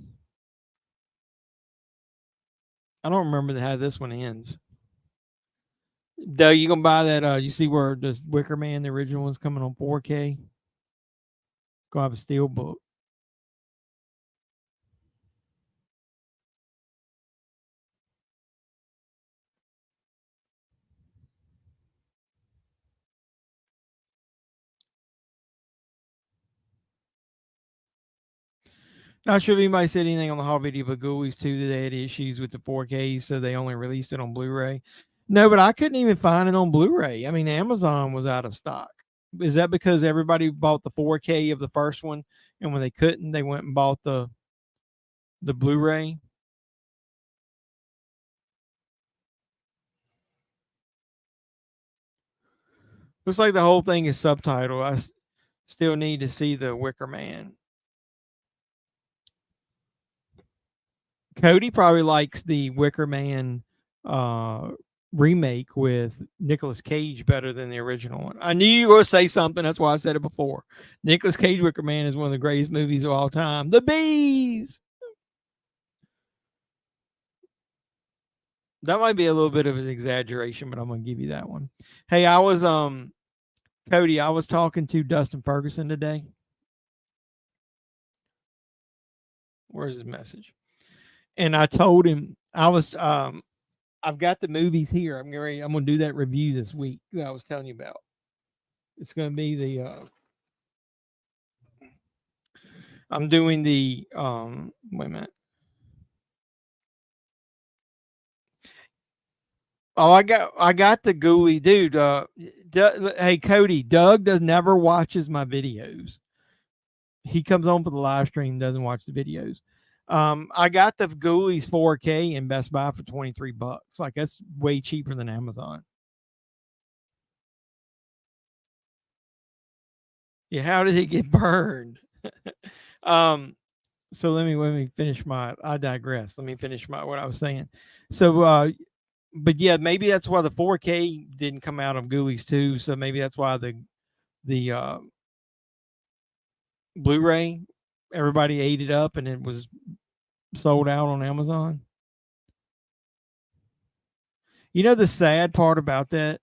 I don't remember how this one ends. Though you gonna buy that? You see where this Wicker Man, the original one's coming on 4K. Gonna have a steel book. Not sure if anybody said anything on the Hall video, but Ghoulies 2 that they had issues with the 4K, so they only released it on Blu-ray. No, but I couldn't even find it on Blu-ray. I mean, Amazon was out of stock. Is that because everybody bought the 4K of the first one, and when they couldn't, they went and bought the Blu-ray? Looks like the whole thing is subtitled. I still need to see the Wicker Man. Cody probably likes the Wicker Man remake with Nicolas Cage better than the original one. I knew you were going to say something. That's why I said it before. Nicolas Cage Wicker Man is one of the greatest movies of all time. The Bees. That might be a little bit of an exaggeration, but I'm going to give you that one. Hey, I was Cody, I was talking to Dustin Ferguson today. Where's his message? And I told him I've got the movies here. I'm gonna do that review this week that I was telling you about. It's gonna be the I'm doing the wait a minute. Oh, I got the Ghoulie dude. Hey Cody, Doug never watches my videos. He comes on for the live stream, doesn't watch the videos. I got the Ghoulies 4K in Best Buy for $23. Like that's way cheaper than Amazon. Yeah, how did it get burned? So let me finish my. I digress. Let me finish what I was saying. So, but yeah, maybe that's why the 4K didn't come out of Ghoulies 2. So maybe that's why the Blu-ray everybody ate it up and it was sold out on Amazon. You know the sad part about that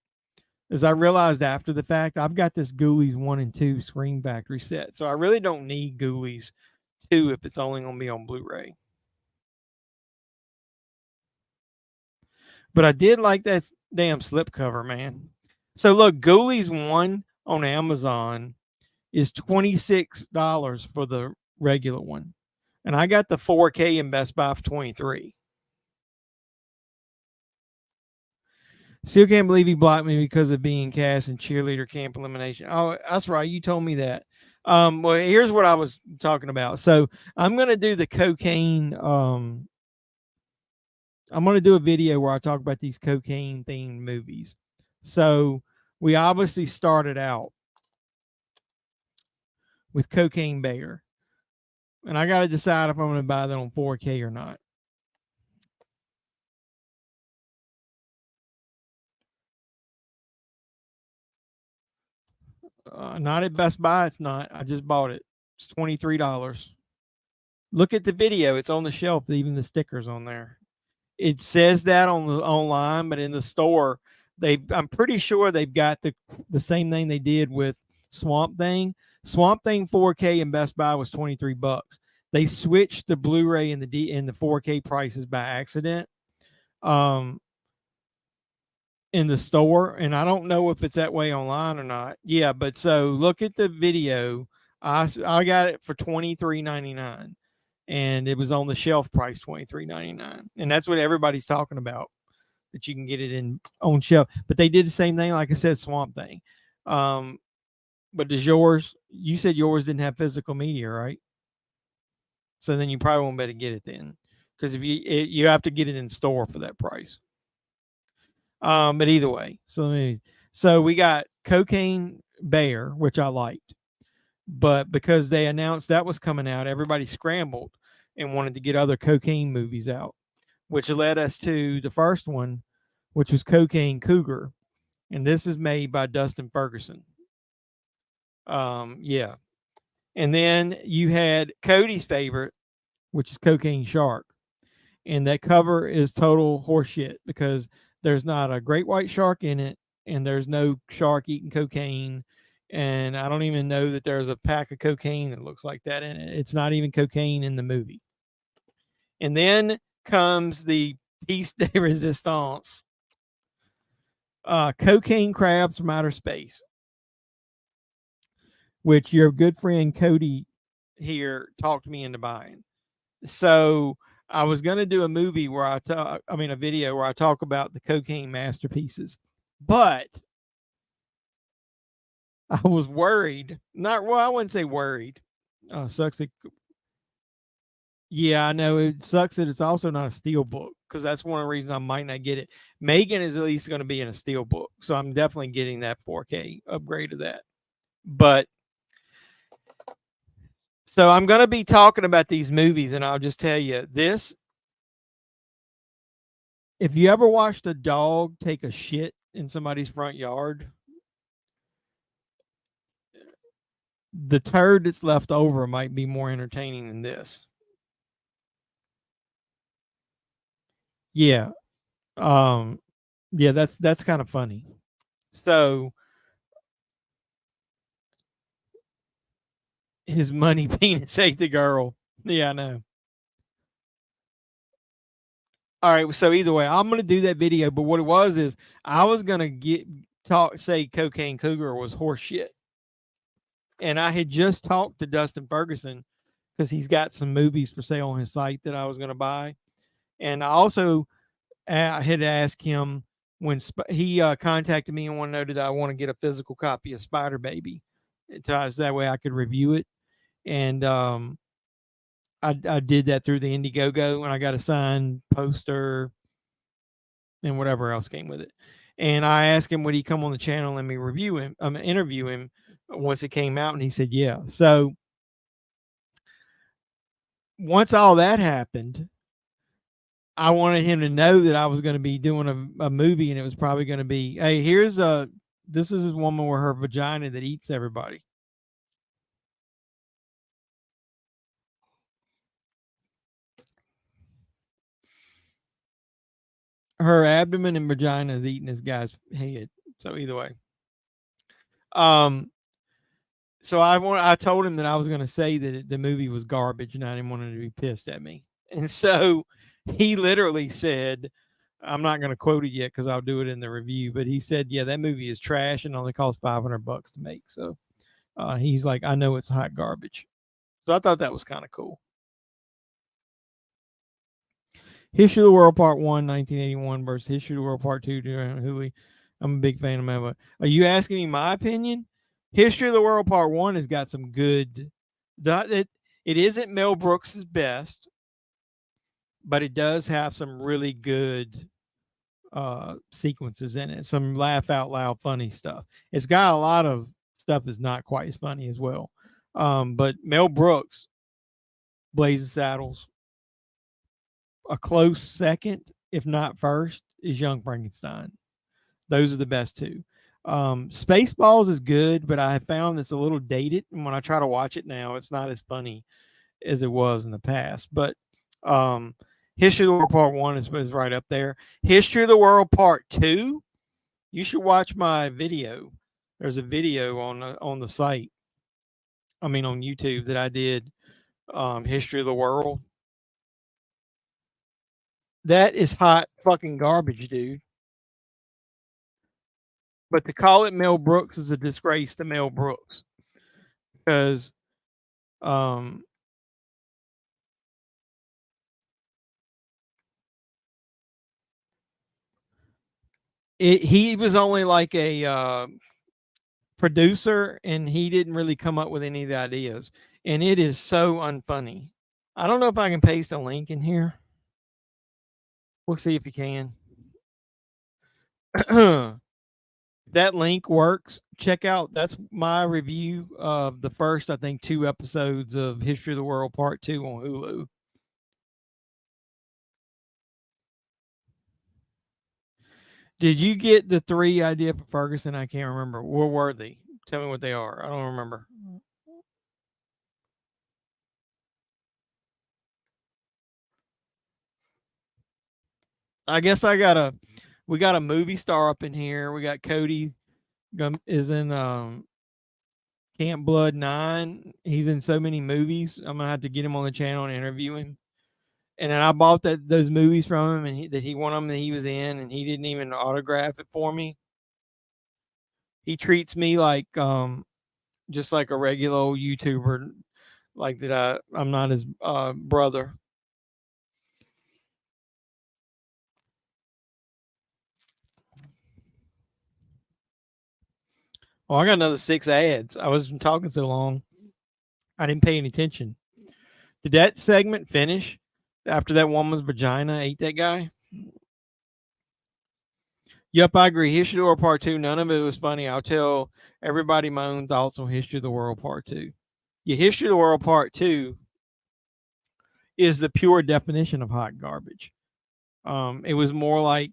is I realized after the fact I've got this Ghoulies 1 and 2 Scream Factory set, so I really don't need Ghoulies 2 if it's only going to be on Blu-ray. But I did like that damn slipcover, man. So look, Ghoulies 1 on Amazon is $26 for the regular one. And I got the 4K in Best Buy for $23. Still can't believe he blocked me because of being cast in cheerleader camp elimination. Oh, that's right. You told me that. Well, here's what I was talking about. So I'm gonna do the cocaine. I'm gonna do a video where I talk about these cocaine themed movies. So we obviously started out with Cocaine Bear, and I got to decide if I'm gonna buy that on 4K or not. Not at Best Buy. It's not. I just bought it. It's $23. Look at the video. It's on the shelf. Even the stickers on there. It says that on the online, but in the store, I'm pretty sure they've got the same thing they did with Swamp Thing. Swamp Thing 4K in Best Buy was $23. They switched the Blu-ray and the 4K prices by accident. In the store, and I don't know if it's that way online or not. Yeah, but so look at the video. I got it for $23.99, and it was on the shelf price $23.99, and that's what everybody's talking about, that you can get it in on shelf. But they did the same thing, like I said, Swamp Thing. But does yours? You said yours didn't have physical media, right? So then you probably won't be able to get it then, because if you have to get it in store for that price. But either way, so we got Cocaine Bear, which I liked, but because they announced that was coming out, everybody scrambled and wanted to get other cocaine movies out, which led us to the first one, which was Cocaine Cougar, and this is made by Dustin Ferguson. Yeah, and then you had Cody's favorite, which is Cocaine Shark, and that cover is total horseshit because there's not a great white shark in it, and there's no shark eating cocaine, and I don't even know that there's a pack of cocaine that looks like that in it. It's not even cocaine in the movie. And then comes the piece de resistance, Cocaine Crabs from Outer Space, which your good friend Cody here talked me into buying. So I was going to do a movie where a video where I talk about the cocaine masterpieces, but I was worried. I wouldn't say worried. Sucks that. Yeah, I know it sucks that it's also not a steel book, because that's one of the reasons I might not get it. Megan is at least going to be in a steel book, so I'm definitely getting that 4K upgrade of that. But so I'm going to be talking about these movies, and I'll just tell you this. If you ever watched a dog take a shit in somebody's front yard, the turd that's left over might be more entertaining than this. Yeah. Yeah, that's kind of funny. So his money penis ate the girl. Yeah, I know. All right, so either way, I'm gonna do that video. But what it was is I was gonna say Cocaine Cougar was horse shit, and I had just talked to Dustin Ferguson because he's got some movies for sale on his site that I was gonna buy, and I also I had asked him when he contacted me and wanted to know that I want to get a physical copy of Spider Baby, so that way I could review it, and I did that through the Indiegogo, and I got a signed poster and whatever else came with it. And I asked him, would he come on the channel and let me interview him once it came out, and he said yeah. So once all that happened, I wanted him to know that I was going to be doing a movie, and it was probably going to be, hey, this is a woman with her vagina that eats everybody. Her abdomen and vagina is eating this guy's head. So either way, so I told him that I was going to say that the movie was garbage, and I didn't want him to be pissed at me. And so he literally said, I'm not going to quote it yet because I'll do it in the review, but he said, yeah, that movie is trash and only cost $500 to make. So he's like, I know it's hot garbage. So I thought that was kind of cool. History of the World Part 1, 1981 versus History of the World Part 2, Hulu. I'm a big fan of Meva. Are you asking me my opinion? History of the World Part 1 has got some good. It isn't Mel Brooks' best, but it does have some really good sequences in it. Some laugh out loud funny stuff. It's got a lot of stuff that's not quite as funny as well. But Mel Brooks, Blazing Saddles, a close second, if not first, is Young Frankenstein. Those are the best two. Spaceballs is good, but I have found it's a little dated. And when I try to watch it now, it's not as funny as it was in the past. But History of the World Part 1 is right up there. History of the World Part 2, you should watch my video. There's a video on the site. I mean, on YouTube that I did, History of the World. That is hot fucking garbage, dude. But to call it Mel Brooks is a disgrace to Mel Brooks. Because he was only like a producer, and he didn't really come up with any of the ideas. And it is so unfunny. I don't know if I can paste a link in here. We'll see if you can. That link works. Check out, that's my review of the first, I think, 2 episodes of History of the World Part 2 on Hulu. Did you get the 3 idea for Ferguson? I can't remember. What were they? Tell me what they are. I don't remember. I guess we got a movie star up in here. We got Cody is in Camp Blood 9. He's in so many movies. I'm gonna have to get him on the channel and interview him. And then I bought those movies from him, and that he won them that he was in, and he didn't even autograph it for me. He treats me like just like a regular old YouTuber, like that. I'm not his brother. Oh, I got another 6 ads. I was talking so long, I didn't pay any attention. Did that segment finish after that woman's vagina ate that guy? Yep, I agree. History of the World Part 2, none of it was funny. I'll tell everybody my own thoughts on History of the World Part 2. Yeah, History of the World Part 2 is the pure definition of hot garbage. It was more like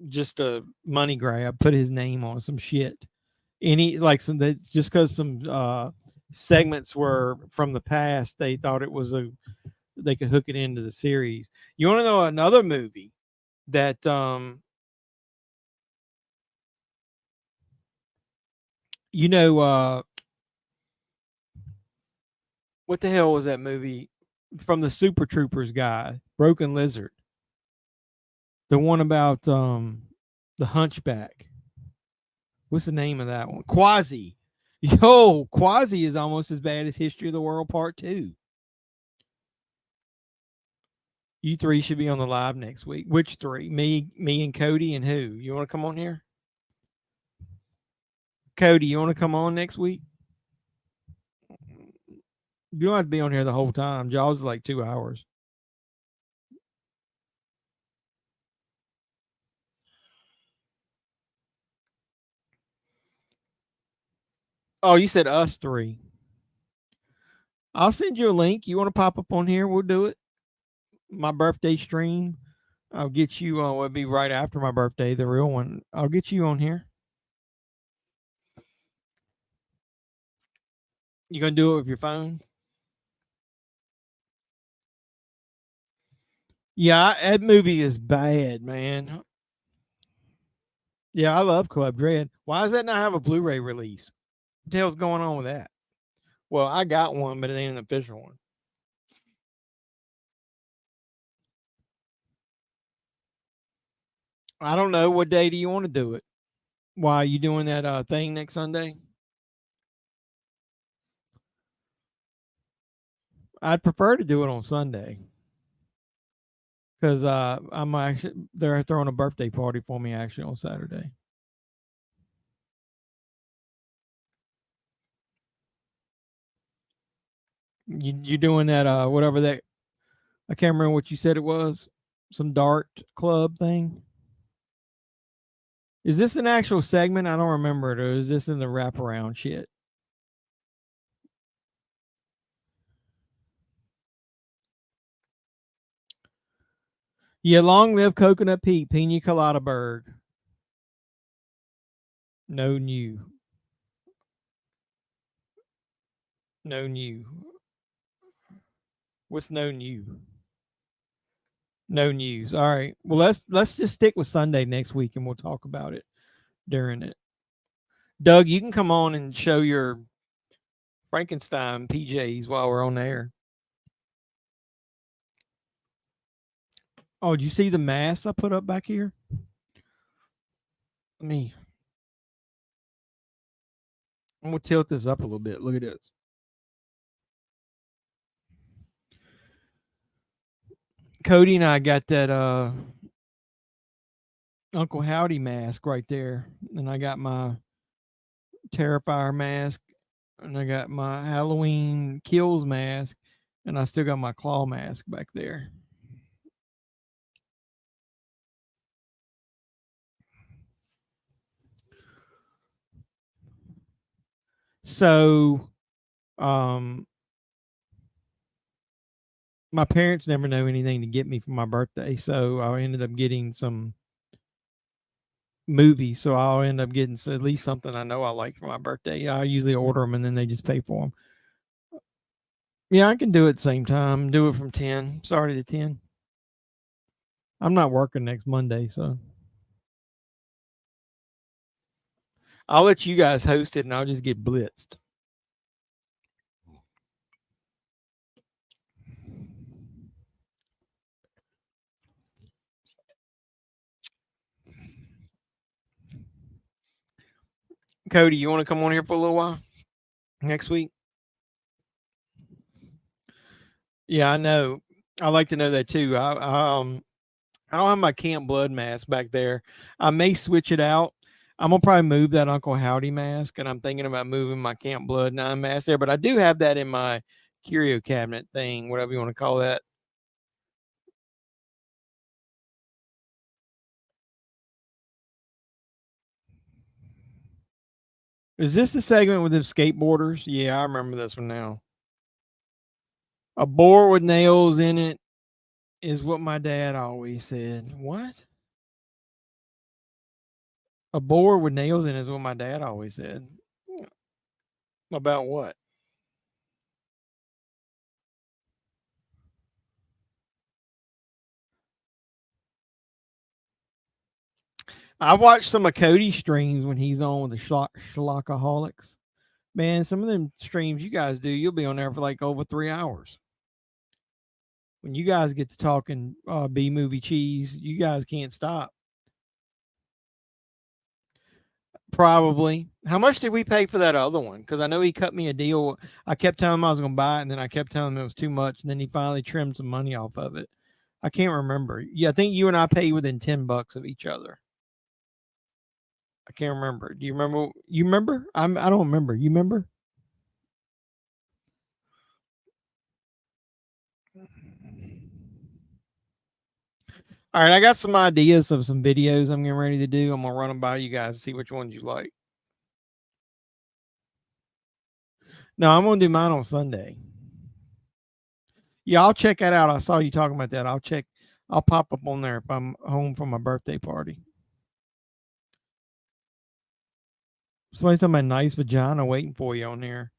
just a money grab, put his name on some shit. Any like some that just because some segments were from the past, they thought it was they could hook it into the series. You want to know another movie that what the hell was that movie from the Super Troopers guy, Broken Lizard? The one about the Hunchback. What's the name of that one? Quasi. Yo, Quasi is almost as bad as History of the World Part 2. You 3 should be on the live next week. Which 3? Me and Cody, and who? You want to come on here? Cody, you want to come on next week? You don't have to be on here the whole time. Jaws is like 2 hours. Oh, you said us 3. I'll send you a link. You want to pop up on here? We'll do it. My birthday stream. I'll get you on. It'll be right after my birthday, the real one. I'll get you on here. You gonna do it with your phone? Yeah, that movie is bad, man. Yeah, I love Club Dread. Why does that not have a Blu-ray release? What the hell's going on with that? Well, I got one, but it ain't an official one. I don't know. What day do you want to do it? Why are you doing that thing next Sunday? I'd prefer to do it on Sunday because they're throwing a birthday party for me actually on Saturday. You doing that whatever that I can't remember what you said it was, some dart club thing. Is this an actual segment? I don't remember it, or is this in the wraparound shit? Yeah, long live Coconut Pete, Pina Colada Berg. No new. No new. What's no new? No news. All right. Well, let's just stick with Sunday next week, and we'll talk about it during it. Doug, you can come on and show your Frankenstein PJs while we're on air. Oh, did you see the mask I put up back here? Me. I'm gonna tilt this up a little bit. Look at this. Cody and I got that Uncle Howdy mask right there, and I got my Terrifier mask, and I got my Halloween Kills mask, and I still got my claw mask back there. So, my parents never know anything to get me for my birthday, so I ended up getting some movies. So I'll end up getting at least something I know I like for my birthday. I usually order them and then they just pay for them. Yeah, I can do it at the same time. Do it from 10. Started at 10. I'm not working next Monday, so I'll let you guys host it and I'll just get blitzed. Cody, you want to come on here for a little while next week? Yeah, I know. I like to know that too. I don't have my Camp Blood mask back there. I may switch it out. I'm gonna probably move that Uncle Howdy mask, and I'm thinking about moving my Camp Blood 9 mask there. But I do have that in my curio cabinet thing, whatever you want to call that. Is this the segment with the skateboarders? Yeah, I remember this one now. A boar with nails in it is what my dad always said. What? A boar with nails in it is what my dad always said. About what? I watched some of Cody's streams when he's on with the Schlockaholics. Man, some of them streams you guys do, you'll be on there for like over 3 hours. When you guys get to talking B movie cheese, you guys can't stop. Probably. How much did we pay for that other one? Because I know he cut me a deal. I kept telling him I was going to buy it, and then I kept telling him it was too much, and then he finally trimmed some money off of it. I can't remember. Yeah, I think you and I paid within $10 of each other. I can't remember. Do you remember? You remember? I don't remember. You remember? All right, I got some ideas of some videos I'm getting ready to do. I'm gonna run them by you guys, see which ones you like. No, I'm gonna do mine on Sunday. Yeah, I'll check that out. I saw you talking about that. I'll check. I'll pop up on there if I'm home from my birthday party. Somebody's talking about nice vagina waiting for you on there.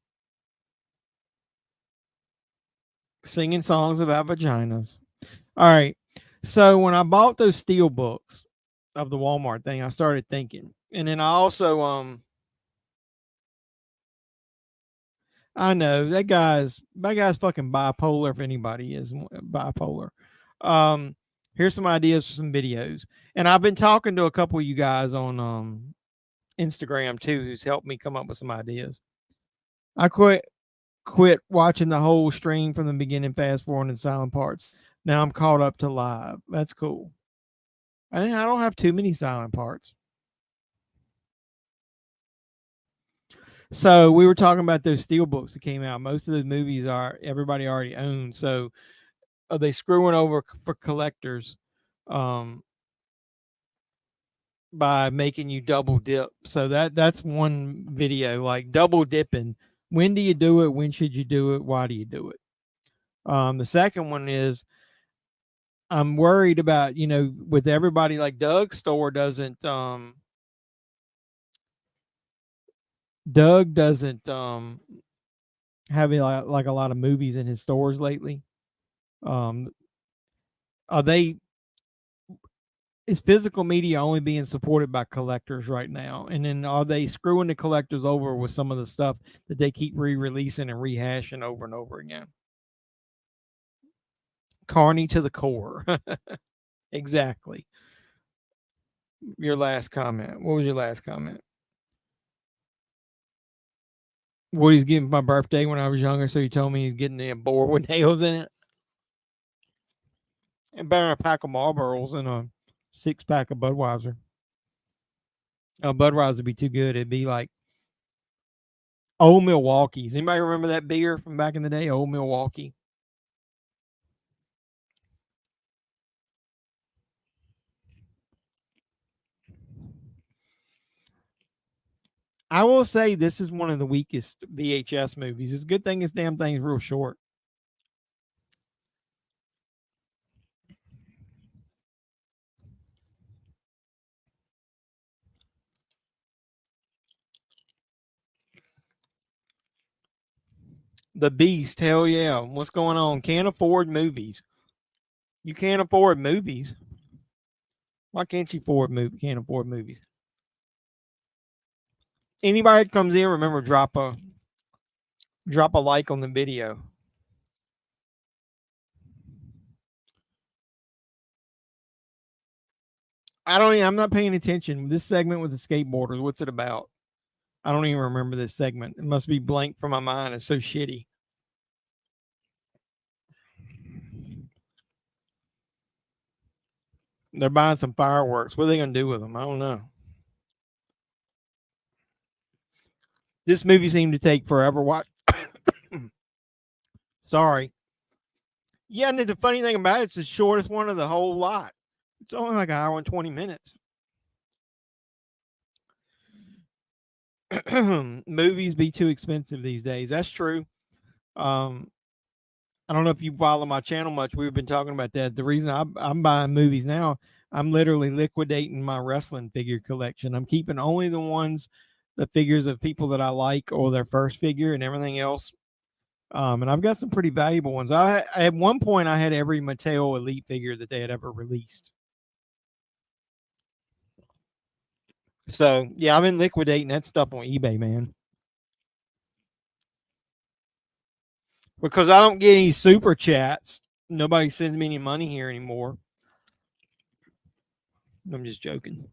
Singing songs about vaginas. All right. So when I bought those steel books of the Walmart thing, I started thinking. And then I also I know that guy's fucking bipolar if anybody is bipolar. Here's some ideas for some videos. And I've been talking to a couple of you guys on Instagram too who's helped me come up with some ideas. I quit quit watching the whole stream from the beginning, fast forward and silent parts. Now I'm caught up to live. That's cool. I don't have too many silent parts. So we were talking about those steel books that came out. Most of those movies are everybody already owns. So are they screwing over for collectors by making you double dip? So that's one video, like double dipping. When do you do it? When should you do it? Why do you do it? The second one is I'm worried about, with everybody, like Doug's store doesn't Doug doesn't have like a lot of movies in his stores lately. Are they is physical media only being supported by collectors right now? And then are they screwing the collectors over with some of the stuff that they keep re-releasing and rehashing over and over again? Carney to the core. Exactly. Your last comment. What was your last comment? What he's getting for my birthday when I was younger, so he told me he's getting a board with nails in it. And better a pack of Marlboros and a 6-pack of Budweiser. Budweiser would be too good. It'd be like Old Milwaukee's. Anybody remember that beer from back in the day? Old Milwaukee. I will say this is one of the weakest VHS movies. It's a good thing this damn thing's real short. The Beast, hell yeah. What's going on? Can't afford movies. You can't afford movies. Why can't you can't afford movies? Anybody that comes in, remember, drop a like on the video. I'm not paying attention. This segment with the skateboarders, what's it about? I don't even remember this segment. It must be blank from my mind. It's so shitty. They're buying some fireworks. What are they going to do with them? I don't know. This movie seemed to take forever. Watch. Sorry. Yeah, and the funny thing about it, it's the shortest one of the whole lot. It's only like an hour and 20 minutes. Movies be too expensive these days. That's true. I don't know if you follow my channel much. We've been talking about that. The reason I'm buying movies now, I'm literally liquidating my wrestling figure collection. I'm keeping only the figures of people that I like or their first figure, and everything else. And I've got some pretty valuable ones. At one point I had every Mattel Elite figure that they had ever released. So yeah, I've been liquidating that stuff on eBay, man. Because I don't get any super chats. Nobody sends me any money here anymore. I'm just joking.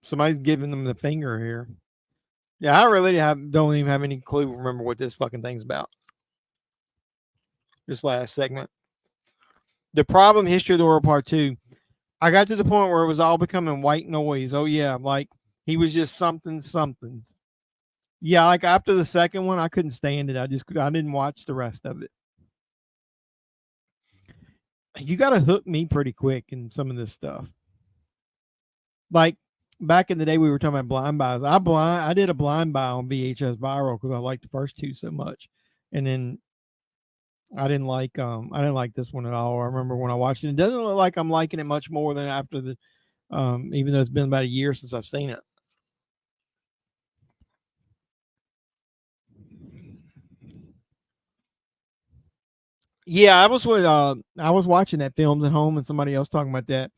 Somebody's giving them the finger here. Yeah, I really don't even have any clue. Remember what this fucking thing's about. This last segment. The Problem History of the World Part 2. I got to the point where it was all becoming white noise. Oh yeah, like he was just something. Yeah, like after the second one, I couldn't stand it. I didn't watch the rest of it. You got to hook me pretty quick in some of this stuff. Like back in the day, we were talking about blind buys. I did a blind buy on VHS Viral because I liked the first two so much, and then I didn't like this one at all. I remember when I watched it. It doesn't look like I'm liking it much more than after the even though it's been about a year since I've seen it. Yeah, I was watching that Films at Home and somebody else talking about that.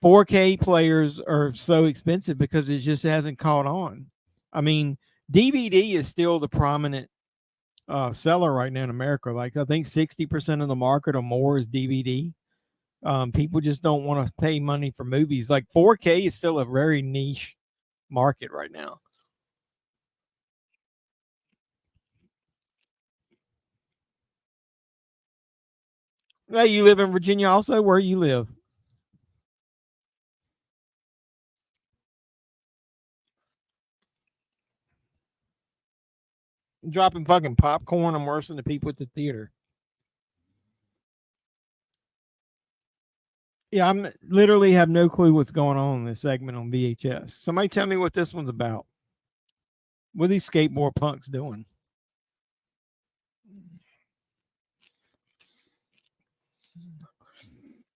4K players are so expensive because it just hasn't caught on. I mean, DVD is still the prominent seller right now in America. Like I think 60% of the market or more is DVD. People just don't want to pay money for movies. Like 4K is still a very niche market right now. Hey, you live in Virginia also? Where you live? Dropping fucking popcorn. I'm worse than the people at the theater. Yeah, I'm literally have no clue what's going on in this segment on VHS. Somebody tell me what this one's about. What are these skateboard punks doing?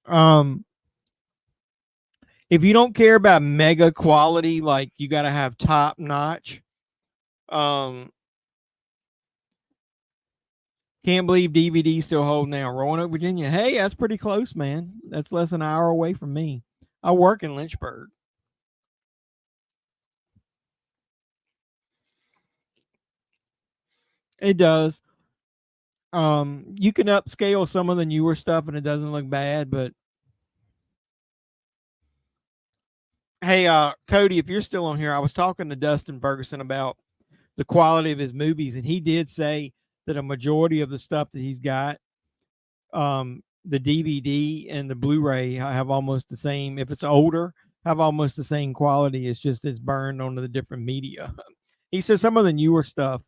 Um, if you don't care about mega quality, like you got to have top notch. Um, can't believe DVD still holding down. Roanoke, Virginia. Hey, that's pretty close, man. That's less than an hour away from me. I work in Lynchburg. It does. You can upscale some of the newer stuff and it doesn't look bad, but hey, Cody, if you're still on here, I was talking to Dustin Ferguson about the quality of his movies, and he did say that a majority of the stuff that he's got, the DVD and the Blu-ray have almost the same. If it's older, have almost the same quality. It's just it's burned onto the different media. He says some of the newer stuff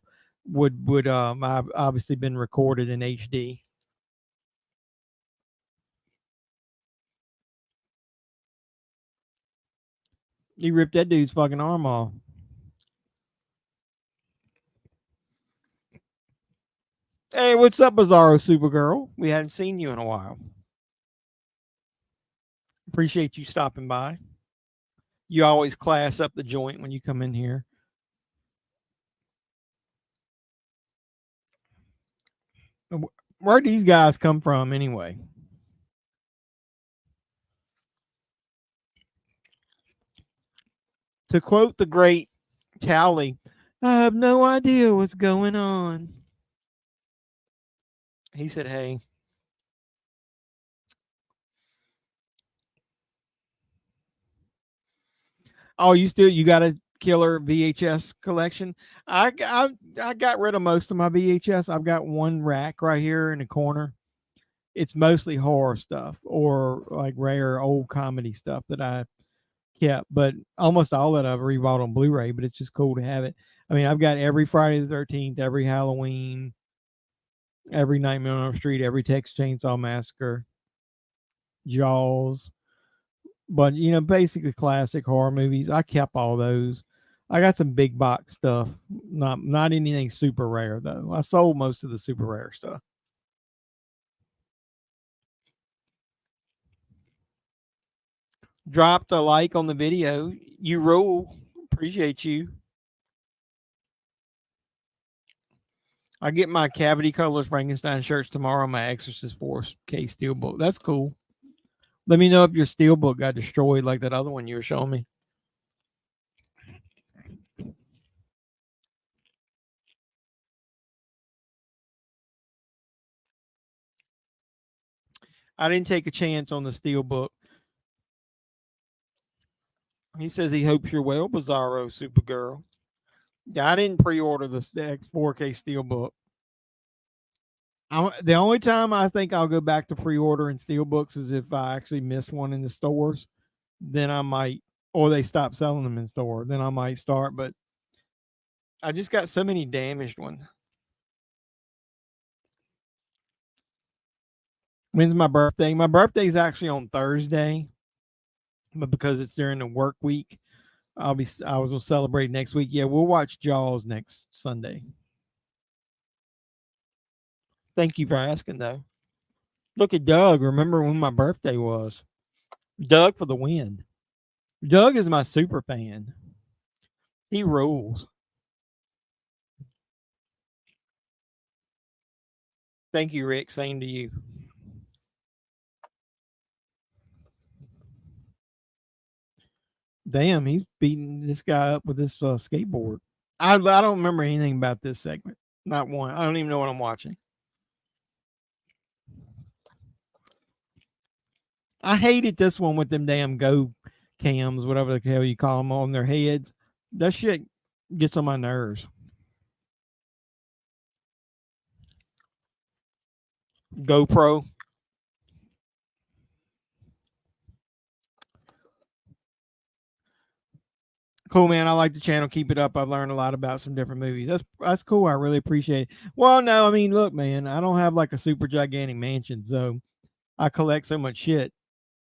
would have obviously been recorded in HD. He ripped that dude's fucking arm off. Hey, what's up, Bizarro Supergirl? We hadn't seen you in a while. Appreciate you stopping by. You always class up the joint when you come in here. Where'd these guys come from anyway? To quote the great Tally, I have no idea what's going on. He said, hey. Oh, you got a killer VHS collection? I got rid of most of my VHS. I've got one rack right here in the corner. It's mostly horror stuff or like rare old comedy stuff that I kept, but almost all that I've rebought on Blu-ray, but it's just cool to have it. I mean, I've got every Friday the 13th, every Halloween, every Nightmare on Elm Street, every Texas Chainsaw Massacre, Jaws, but basically classic horror movies. I kept all those. I got some big box stuff, not anything super rare though. I sold most of the super rare stuff. Dropped a like on the video. You rule. Appreciate you. I get my Cavity Colors Frankenstein shirts tomorrow. My Exorcist Force case steelbook. That's cool. Let me know if your steelbook got destroyed like that other one you were showing me. I didn't take a chance on the steelbook. He says he hopes you're well, Bizarro Supergirl. Yeah, I didn't pre-order the 4K steelbook. The only time I think I'll go back to pre-ordering steelbooks is if I actually miss one in the stores. Then I might, or they stop selling them in store. Then I might start. But I just got so many damaged ones. When's my birthday? My birthday is actually on Thursday, but because it's during the work week, I was gonna celebrate next week. Yeah, we'll watch Jaws next Sunday. Thank you for asking, though. Look at Doug. Remember when my birthday was? Doug for the win. Doug is my super fan. He rules. Thank you, Rick. Same to you. Damn, he's beating this guy up with this skateboard. I don't remember anything about this segment. Not one. I don't even know what I'm watching. I hated this one with them damn go cams, whatever the hell you call them, on their heads. That shit gets on my nerves. GoPro. Cool, man. I like the channel. Keep it up. I've learned a lot about some different movies. That's cool. I really appreciate it. Well, no, I mean, look, man, I don't have like a super gigantic mansion, so I collect so much shit.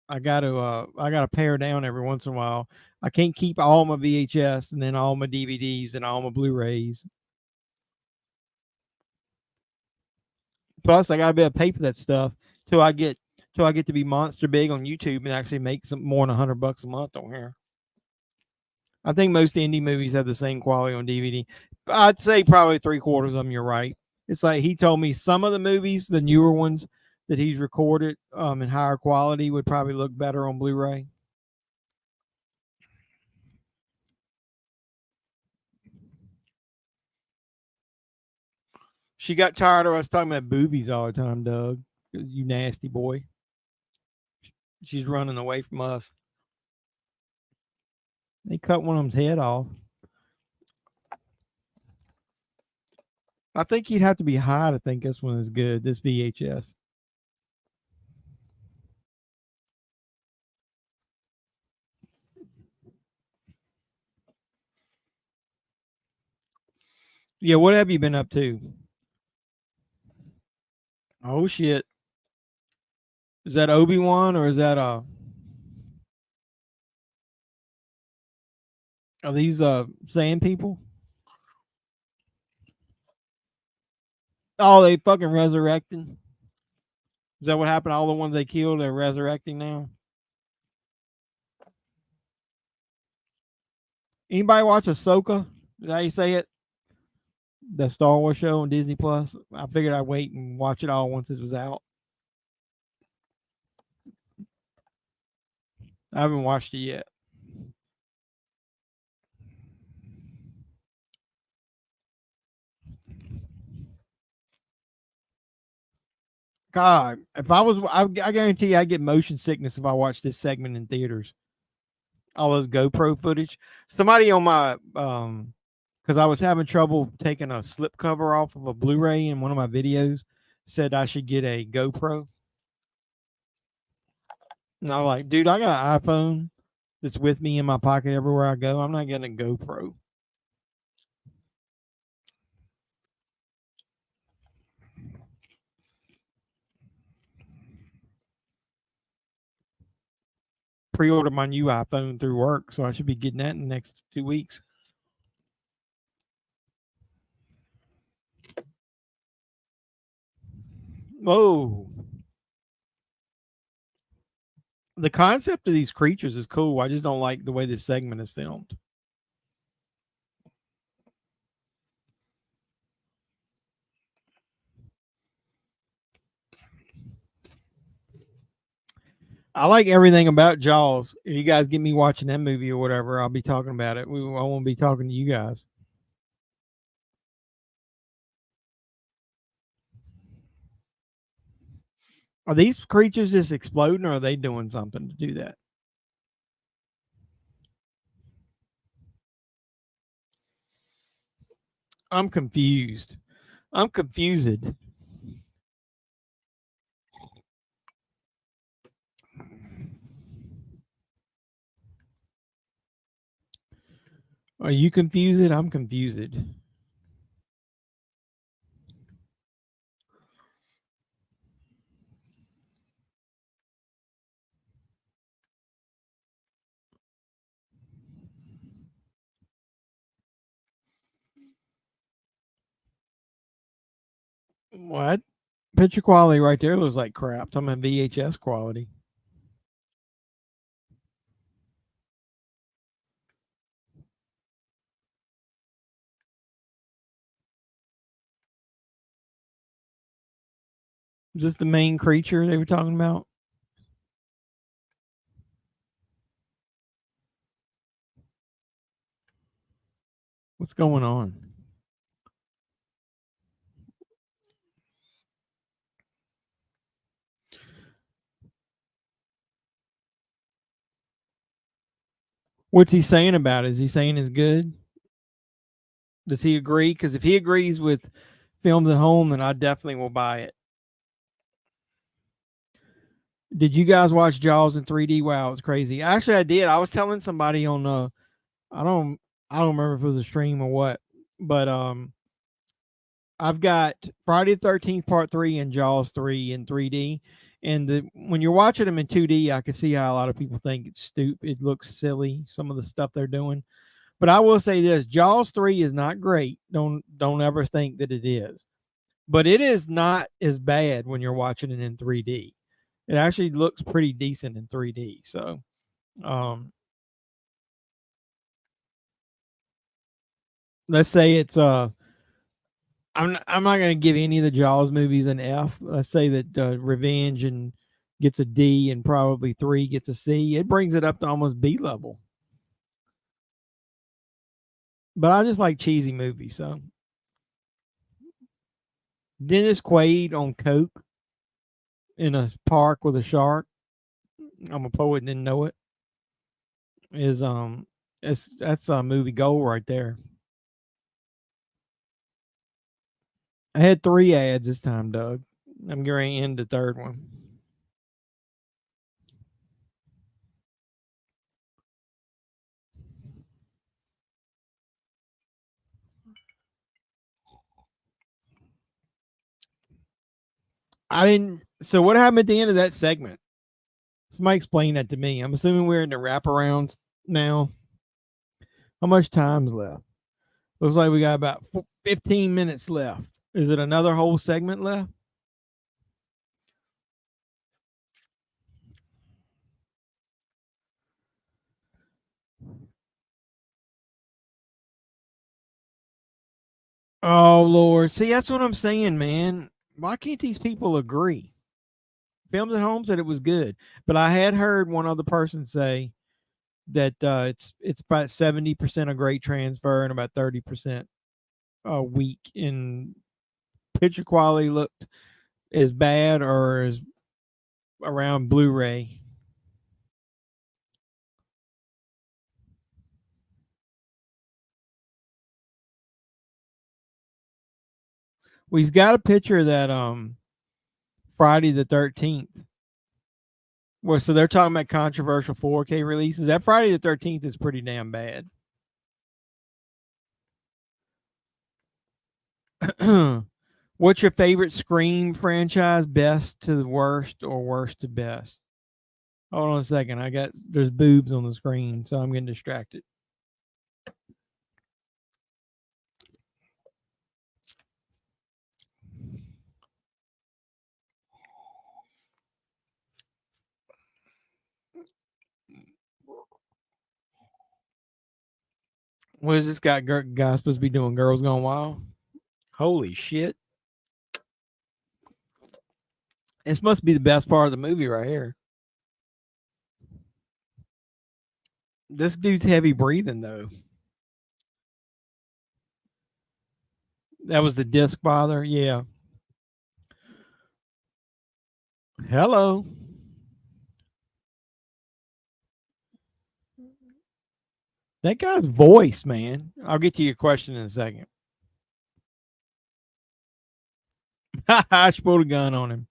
I gotta pare down every once in a while. I can't keep all my VHS and then all my DVDs and all my Blu-rays. Plus, I gotta be able to pay for that stuff till I get to be monster big on YouTube and actually make some more than $100 a month on here. I think most indie movies have the same quality on DVD. I'd say probably 3/4 of them. You're right. It's like he told me some of the movies, the newer ones that he's recorded in higher quality, would probably look better on Blu-ray. She got tired of us talking about boobies all the time, Doug. You nasty boy. She's running away from us. They cut one of them's head off. I think you'd have to be high to think this one is good, this VHS. Yeah, what have you been up to? Oh shit. Is that Obi-Wan or is that are these sand people? Oh, they fucking resurrecting. Is that what happened? All the ones they killed, they're resurrecting now. Anybody watch Ahsoka? Is that how you say it? The Star Wars show on Disney Plus. I figured I'd wait and watch it all once it was out. I haven't watched it yet. God, if I guarantee you I get motion sickness if I watch this segment in theaters. All those GoPro footage. Somebody on my because I was having trouble taking a slip cover off of a Blu-ray in one of my videos, said I should get a GoPro. And I was like, dude, I got an iPhone that's with me in my pocket everywhere I go. I'm not getting a GoPro. Pre-ordered my new iPhone through work, so I should be getting that in the next 2 weeks. Whoa. The concept of these creatures is cool. I just don't like the way this segment is filmed. I like everything about Jaws. If you guys get me watching that movie or whatever, I'll be talking about it. I won't be talking to you guys. Are these creatures just exploding or are they doing something to do that? I'm confused. I'm confused. Are you confused? I'm confused. What? Picture quality right there looks like crap. I'm in VHS quality. Is this the main creature they were talking about? What's going on? What's he saying about it? Is he saying it's good? Does he agree? Because if he agrees with filmed at home, then I definitely will buy it. Did you guys watch Jaws in 3D? Wow, it's crazy. Actually, I did. I was telling somebody on I don't remember if it was a stream or what, but I've got Friday the 13th Part 3 and Jaws 3 in 3D. And when you're watching them in 2D, I can see how a lot of people think it's stupid. It looks silly, some of the stuff they're doing. But I will say this, Jaws 3 is not great. Don't ever think that it is. But it is not as bad when you're watching it in 3D. It actually looks pretty decent in 3D. So let's say it's I'm not going to give any of the Jaws movies an F. Let's say that Revenge and gets a D and probably 3 gets a C. It brings it up to almost B level. But I just like cheesy movies. So Dennis Quaid on coke in a park with a shark. I'm a poet and didn't know it. Is that's a movie goal right there. I had 3 ads this time, Doug. I'm going to end the third one. I didn't. So what happened at the end of that segment? Somebody explain that to me. I'm assuming we're in the wraparounds now. How much time's left? Looks like we got about 15 minutes left. Is it another whole segment left? Oh Lord. See, that's what I'm saying, man. Why can't these people agree? Films at Home said it was good, but I had heard one other person say that it's about 70% a great transfer and about 30% weak. In picture quality looked as bad or as around Blu-ray. Well, he's got a picture of that Friday the 13th. Well, so they're talking about controversial 4K releases. That Friday the 13th is pretty damn bad. What's your favorite Scream franchise? Best to the worst or worst to best? Hold on a second. There's boobs on the screen, so I'm getting distracted. What is this guy supposed to be doing? Girls Gone Wild? Holy shit. This must be the best part of the movie right here. This dude's heavy breathing, though. That was the disc bother? Yeah. Hello. That guy's voice, man. I'll get to your question in a second. I should put a gun on him.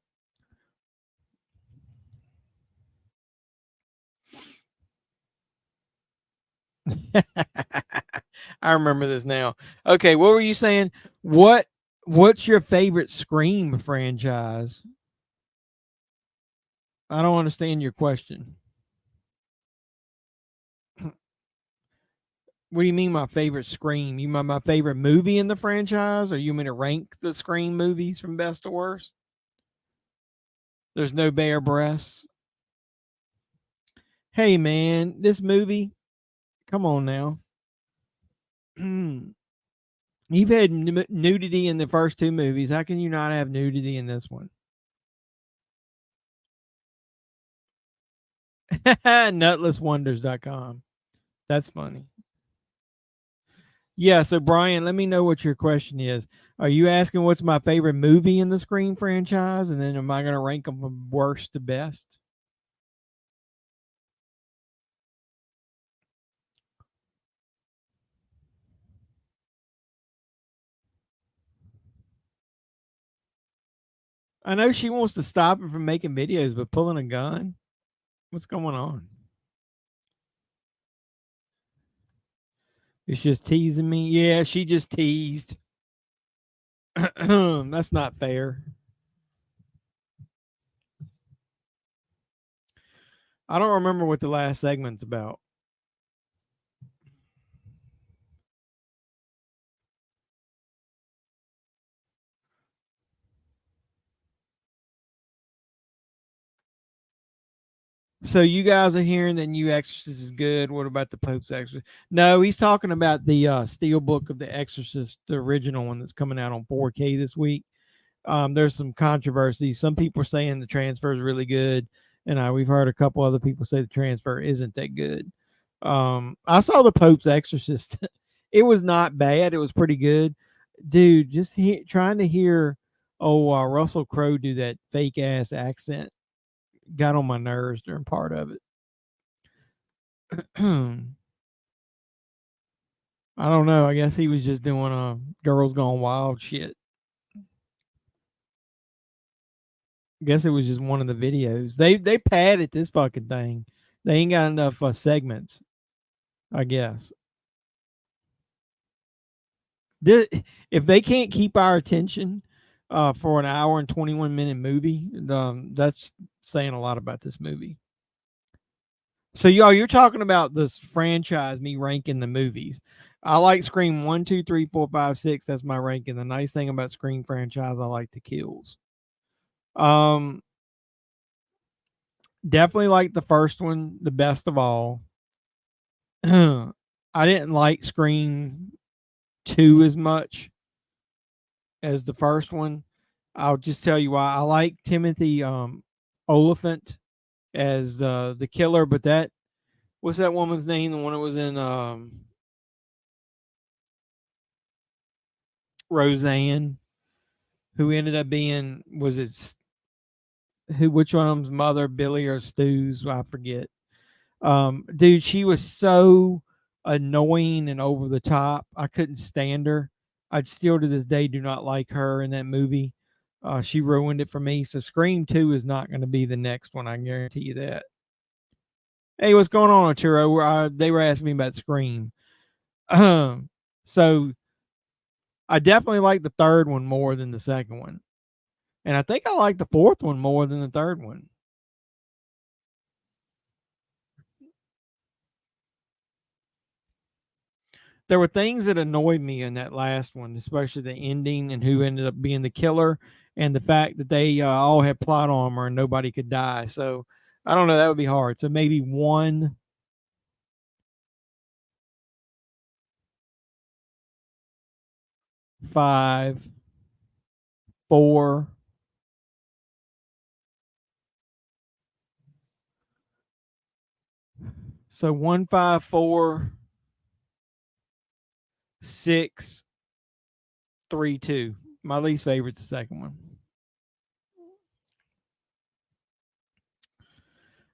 I remember this now. Okay, what were you saying? What's your favorite Scream franchise? I don't understand your question. What do you mean my favorite Scream? You mean my favorite movie in the franchise, or you mean to rank the Scream movies from best to worst? There's no bare breasts. Hey man, this movie, come on now. You've had nudity in the first 2 movies. How can you not have nudity in this one? Nutlesswonders.com. That's funny. Yeah, so Brian, let me know what your question is. Are you asking what's my favorite movie in the Scream franchise, and then am I going to rank them from worst to best? I know she wants to stop him from making videos, but pulling a gun? What's going on? It's just teasing me. Yeah, she just teased. That's not fair. I don't remember what the last segment's about. So you guys are hearing that New Exorcist is good. What about the Pope's Exorcist? No, he's talking about the steel book of the Exorcist, the original one that's coming out on 4K this week. There's some controversy. Some people are saying the transfer is really good, and we've heard a couple other people say the transfer isn't that good. I saw the Pope's Exorcist. It was not bad. It was pretty good, dude. Just trying to hear Russell Crowe do that fake ass accent got on my nerves during part of it. I don't know. I guess he was just doing Girls Gone Wild shit. Guess it was just one of the videos. They padded this fucking thing. They ain't got enough segments, I guess. If they can't keep our attention for an hour and 21-minute movie, that's saying a lot about this movie. So y'all, you're talking about this franchise, me ranking the movies. I like Scream 1, 2, 3, 4, 5, 6. That's my ranking. The nice thing about Scream franchise, I like the kills. Definitely like the first one the best of all. I didn't like Scream 2 as much as the first one. I'll just tell you why. I like Timothy Oliphant as the killer, but that what's that woman's name? The one that was in Roseanne, who ended up being which one of them's mother, Billy or Stu's? I forget. Dude, she was so annoying and over the top. I couldn't stand her. I'd still to this day do not like her in that movie. She ruined it for me. So Scream 2 is not going to be the next one. I can guarantee you that. Hey, what's going on, Arturo? They were asking me about Scream. So I definitely like the third one more than the second one. And I think I like the fourth one more than the third one. There were things that annoyed me in that last one, especially the ending and who ended up being the killer, and the fact that they all had plot armor and nobody could die. So I don't know. That would be hard. So maybe 1, 5, 4. So 1, 5, 4, 6, 3, 2. My least favorite's the second one.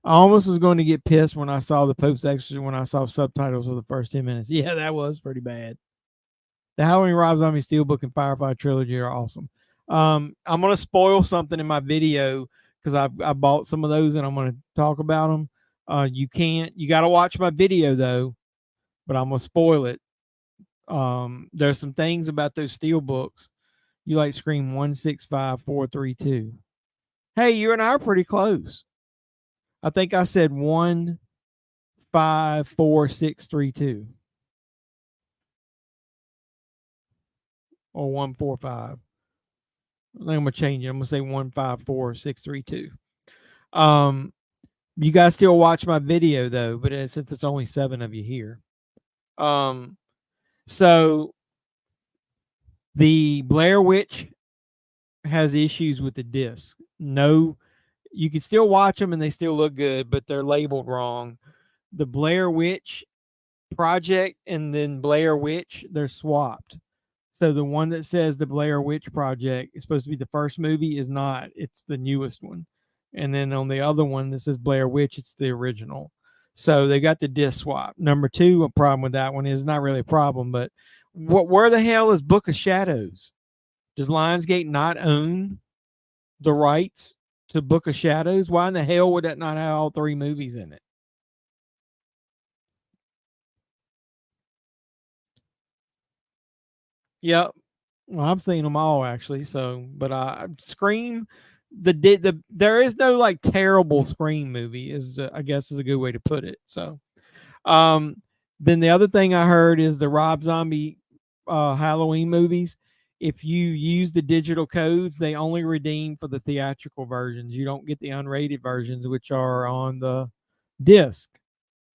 I almost was going to get pissed when I saw the Pope's Exorcist when I saw subtitles for the first 10 minutes. Yeah, that was pretty bad. The Halloween Rob Zombie Steelbook and Firefly Trilogy are awesome. I'm going to spoil something in my video because I bought some of those and I'm going to talk about them. You got to watch my video though, but I'm going to spoil it. There's some things about those Steelbooks. You like Scream 1, 6, 5, 4, 3, 2. Hey, you and I are pretty close. I think I said 1, 5, 4, 6, 3, 2. Or 1, 4, 5. I think I'm gonna change it. I'm gonna say 1, 5, 4, 6, 3, 2. You guys still watch my video though, but since it's only 7 of you here. So the Blair Witch has issues with the disc. No, you can still watch them and they still look good, but they're labeled wrong. The Blair Witch Project and then Blair Witch, they're swapped. So the one that says the Blair Witch Project is supposed to be the first movie is not. It's the newest one. And then on the other one that says Blair Witch, it's the original. So they got the disc swap. Number 2, a problem with that one is not really a problem, but where the hell is Book of Shadows? Does Lionsgate not own the rights to Book of Shadows? Why in the hell would that not have all 3 movies in it? Yep. Well, I've seen them all actually. So, but Scream, there is no like terrible Scream movie. I guess is a good way to put it. So, um, then the other thing I heard is the Rob Zombie Halloween movies. If you use the digital codes, they only redeem for the theatrical versions. You don't get the unrated versions, which are on the disc.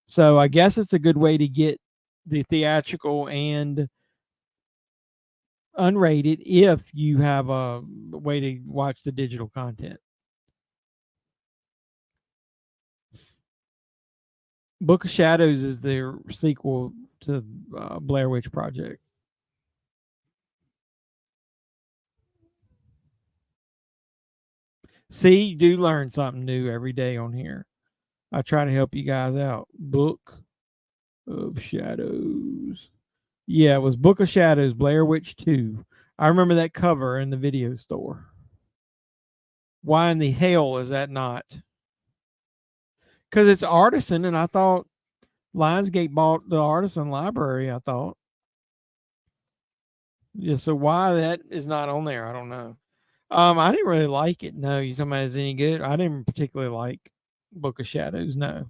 So I guess it's a good way to get the theatrical and unrated if you have a way to watch the digital content. Book of Shadows is their sequel to Blair Witch Project. See, you do learn something new every day on here. I try to help you guys out. Book of Shadows. Yeah, it was Book of Shadows, Blair Witch 2. I remember that cover in the video store. Why in the hell is that not? Because it's Artisan, and I thought Lionsgate bought the Artisan library, I thought. Yeah, so why that is not on there, I don't know. I didn't really like it. No, you talking about is any good? I didn't particularly like Book of Shadows, no.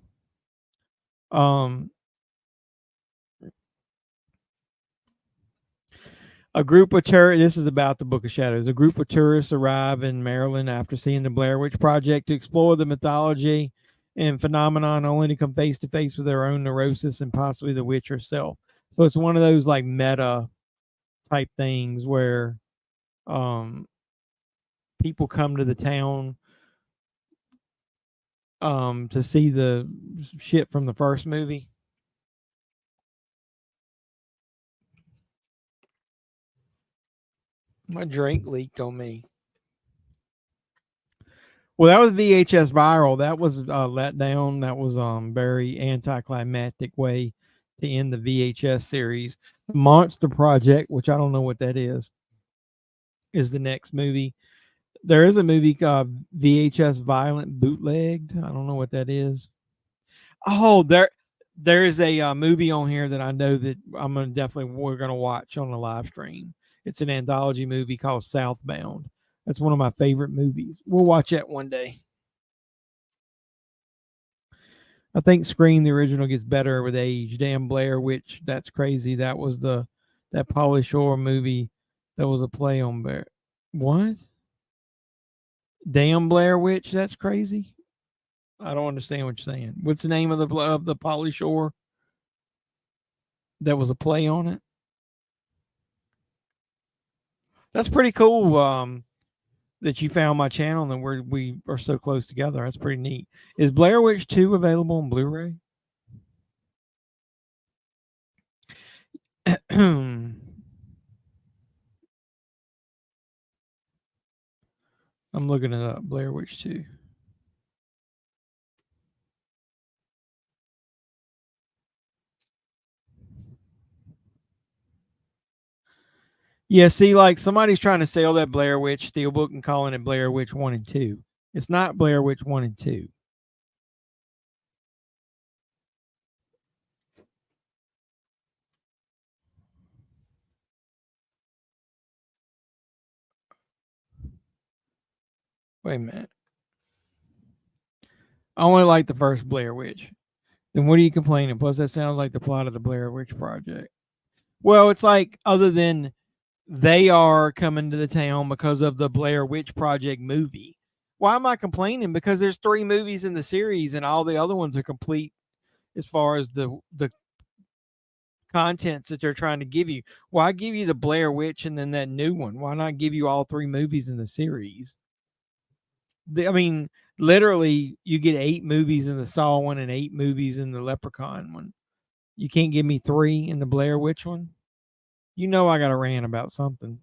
Um A group of tourists, this is about the Book of Shadows. A group of tourists arrive in Maryland after seeing the Blair Witch Project to explore the mythology and phenomenon, only to come face to face with their own neurosis and possibly the witch herself. So it's one of those like meta type things where um, people come to the town to see the shit from the first movie. My drink leaked on me. Well, that was VHS viral. That was let down. That was very anticlimactic way to end the VHS series. The Monster Project, which I don't know what that is the next movie. There is a movie called VHS Violent Bootlegged. I don't know what that is. Oh, there is a movie on here that I know that we're gonna watch on the live stream. It's an anthology movie called Southbound. That's one of my favorite movies. We'll watch that one day. I think Scream the original gets better with age. Damn Blair Witch, that's crazy. That was that Pauly Shore movie that was a play on Bear. What? Damn Blair Witch, that's crazy. I don't understand what you're saying. What's the name of the Pauly Shore that was a play on it? That's pretty cool. That you found my channel and we are so close together. That's pretty neat. Is Blair Witch 2 available on Blu-ray? I'm looking it up. Blair Witch 2. Yeah, see, like somebody's trying to sell that Blair Witch Steelbook and calling it Blair Witch 1 and 2. It's not Blair Witch 1 and 2. Wait a minute. I only like the first Blair Witch. Then what are you complaining? Plus, that sounds like the plot of the Blair Witch Project. Well, it's like other than they are coming to the town because of the Blair Witch Project movie. Why am I complaining? Because there's 3 movies in the series and all the other ones are complete as far as the contents that they're trying to give you. Why give you the Blair Witch and then that new one? Why not give you all 3 movies in the series? I mean, literally, you get 8 movies in the Saw one and 8 movies in the Leprechaun one. You can't give me 3 in the Blair Witch one? You know I got a rant about something.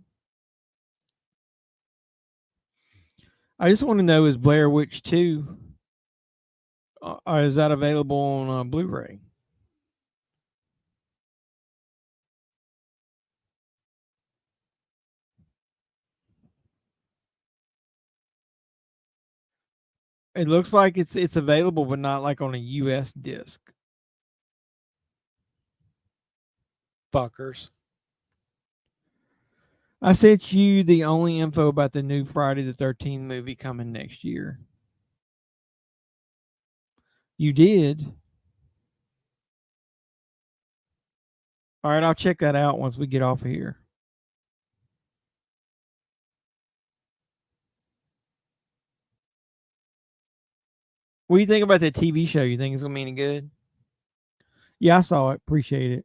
I just want to know, is Blair Witch 2, is that available on Blu-ray? It looks like it's available, but not like on a US disc. Fuckers. I sent you the only info about the new Friday the 13th movie coming next year. You did? All right, I'll check that out once we get off of here. What do you think about that TV show? You think it's going to be any good? Yeah, I saw it. Appreciate it.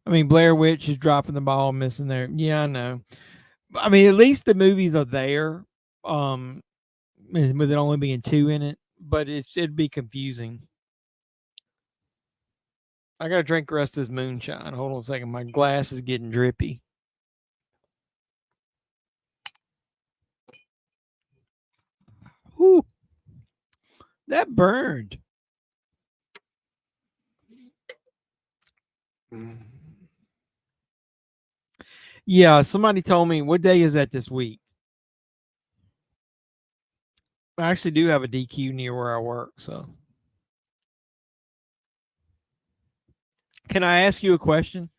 I mean, Blair Witch is dropping the ball, missing there. Yeah, I know. I mean, at least the movies are there. Um, with it only being 2 in it, but it'd be confusing. I gotta drink the rest of this moonshine. Hold on a second. My glass is getting drippy. Whew. That burned. Yeah, somebody told me, what day is that this week? I actually do have a DQ near where I work, so. Can I ask you a question?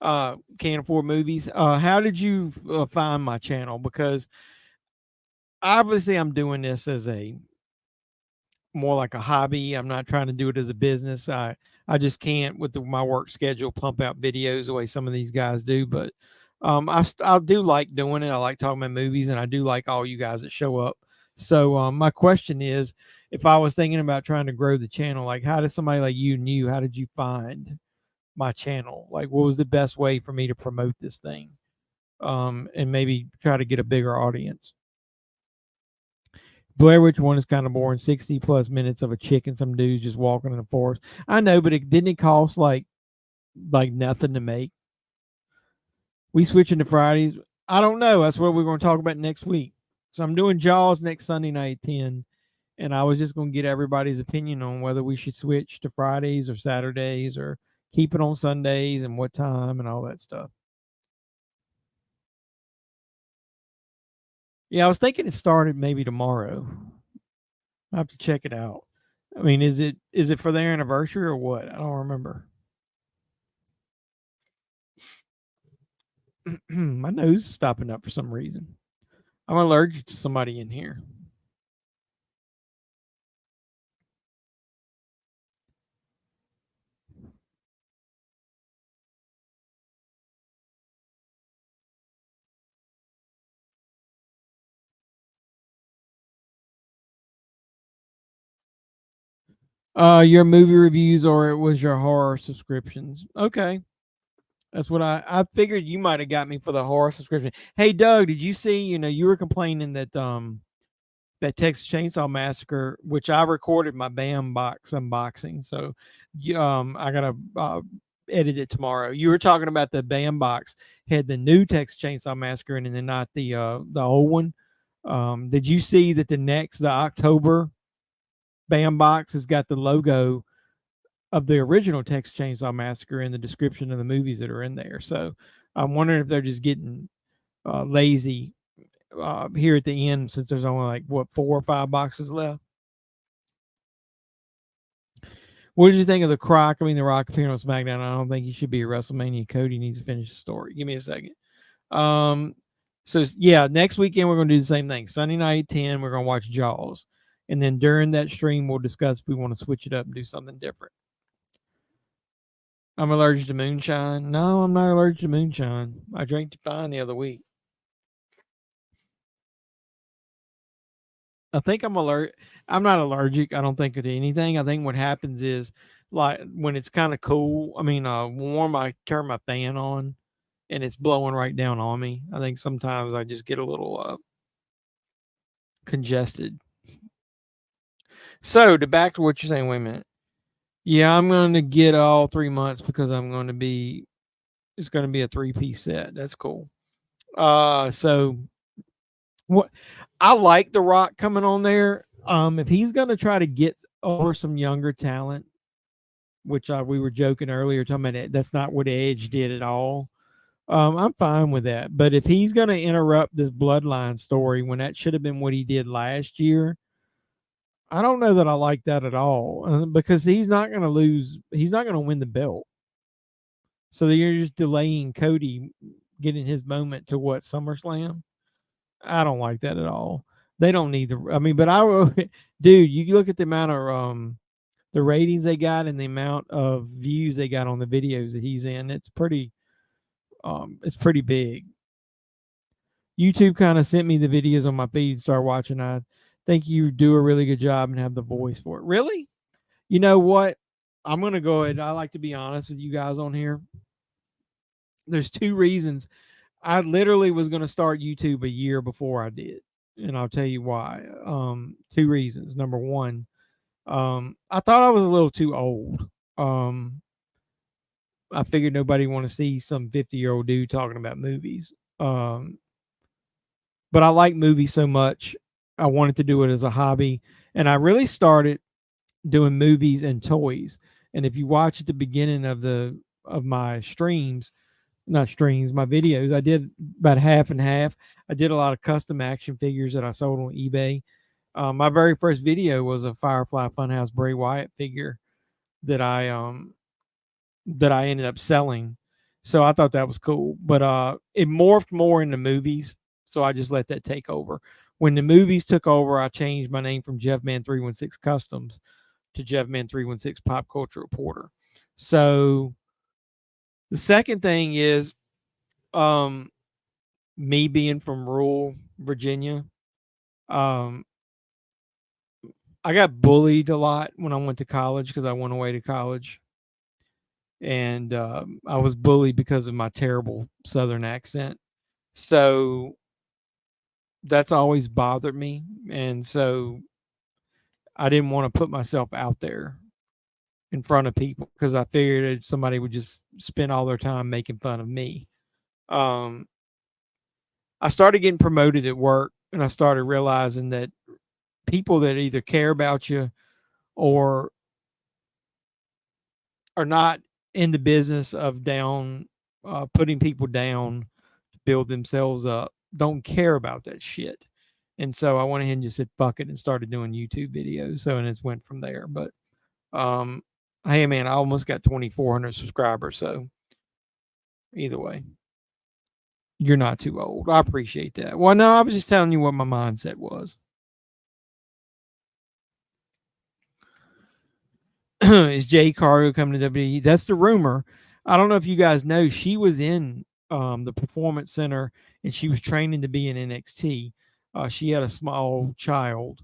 Can't afford movies. How did you find my channel? Because obviously I'm doing this as a more like a hobby. I'm not trying to do it as a business. I just can't with my work schedule pump out videos the way some of these guys do. But I do like doing it. I like talking about movies, and I do like all you guys that show up. So my question is, if I was thinking about trying to grow the channel, like how did somebody like you knew? How did you find my channel? Like what was the best way for me to promote this thing? And maybe try to get a bigger audience. Blair Witch One is kind of boring. 60+ minutes of a chick and some dudes just walking in the forest. I know, but didn't it cost like nothing to make? We switching to Fridays. I don't know. That's what we're going to talk about next week. So I'm doing Jaws next Sunday night at 10, and I was just going to get everybody's opinion on whether we should switch to Fridays or Saturdays or keep it on Sundays and what time and all that stuff. Yeah, I was thinking it started maybe tomorrow. I have to check it out. I mean, is it for their anniversary or what? I don't remember. My nose is stopping up for some reason. I'm allergic to somebody in here. Your movie reviews or it was your horror subscriptions. Okay. That's what I figured you might have got me for the horror subscription. Hey Doug, did you see, you were complaining that that Texas Chainsaw Massacre, which I recorded my BAM box unboxing. So I gotta edit it tomorrow. You were talking about the BAM box had the new Texas Chainsaw Massacre in it and not the old one. Did you see that the October BAM box has got the logo of the original Texas Chainsaw Massacre in the description of the movies that are in there? So I'm wondering if they're just getting lazy here at the end since there's only like what 4 or 5 boxes left. What did you think of the Croc? I mean, the Rock appearing on SmackDown. I don't think he should be at WrestleMania. Cody needs to finish the story. Give me a second. So yeah, next weekend we're going to do the same thing. Sunday night at 10, we're going to watch Jaws, and then during that stream we'll discuss if we want to switch it up and do something different. I'm allergic to moonshine. No, I'm not allergic to moonshine. I drank it fine the other week. I think I'm allergic. I'm not allergic. I don't think to anything. I think what happens is like when it's kind of cool. I mean, warm. I turn my fan on, and it's blowing right down on me. I think sometimes I just get a little congested. So to back to what you're saying. Wait a minute. Yeah, I'm going to get all 3 months because I'm going to be. It's going to be a 3-piece set. That's cool. So what I like The Rock coming on there. If he's going to try to get over some younger talent, which we were joking earlier, talking about it, that's not what Edge did at all. I'm fine with that. But if he's going to interrupt this bloodline story when that should have been what he did last year, I don't know that I like that at all because he's not going to lose. He's not going to win the belt. So you're just delaying Cody getting his moment to what, SummerSlam? I don't like that at all. They don't need the. I mean, but dude, you look at the amount of the ratings they got and the amount of views they got on the videos that he's in. It's pretty big. YouTube kind of sent me the videos on my feed. Start watching. I think you do a really good job and have the voice for it. Really? You know what? I'm gonna go ahead. I like to be honest with you guys on here. There's two reasons. I literally was gonna start YouTube a year before I did, and I'll tell you why. Two reasons. Number one, I thought I was a little too old. I figured nobody want to see some 50-year-old dude talking about movies. But I like movies so much, I wanted to do it as a hobby, and I really started doing movies and toys. And if you watch at the beginning of my streams, not streams, my videos, I did about half and half. I did a lot of custom action figures that I sold on eBay. My very first video was a Firefly Funhouse Bray Wyatt figure that I ended up selling. So I thought that was cool. But it morphed more into movies, so I just let that take over. When the movies took over, I changed my name from JEFFMAN316 Customs to JEFFMAN316 Pop Culture Reporter. So the second thing is me being from rural Virginia. I got bullied a lot when I went to college because I went away to college. And I was bullied because of my terrible Southern accent. So that's always bothered me. And so I didn't want to put myself out there in front of people because I figured somebody would just spend all their time making fun of me. I started getting promoted at work, and I started realizing that people that either care about you or are not in the business of putting people down to build themselves up don't care about that shit. And so I went ahead and just said fuck it and started doing YouTube videos. So and it's went from there. But hey man, I almost got 2,400 subscribers. So either way, you're not too old. I appreciate that. Well, no, I was just telling you what my mindset was. Is Jay Cargo coming to WWE? That's the rumor. I don't know if you guys know, she was in the Performance Center and she was training to be in NXT. She had a small child,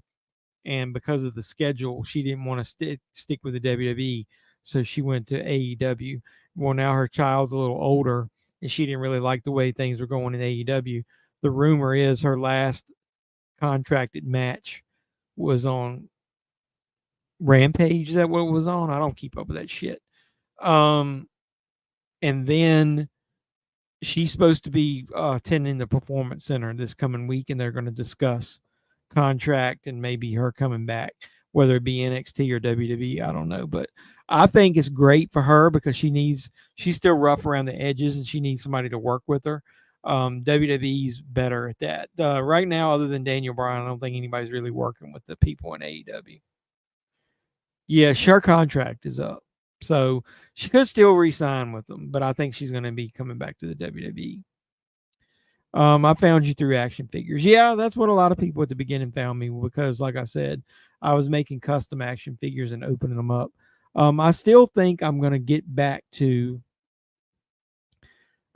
and because of the schedule, she didn't want to stick with the WWE, so she went to AEW. Well, now her child's a little older, and she didn't really like the way things were going in AEW. The rumor is her last contracted match was on Rampage. Is that what it was on? I don't keep up with that shit. And then she's supposed to be attending the Performance Center this coming week, and they're going to discuss contract and maybe her coming back, whether it be NXT or WWE. I don't know, but I think it's great for her because she's still rough around the edges and she needs somebody to work with her. WWE's better at that. Right now, other than Daniel Bryan, I don't think anybody's really working with the people in AEW. Yeah, her contract is up. So she could still re-sign with them, but I think she's going to be coming back to the WWE. I found you through action figures. Yeah, that's what a lot of people at the beginning found me because, like I said, I was making custom action figures and opening them up. I still think I'm going to get back to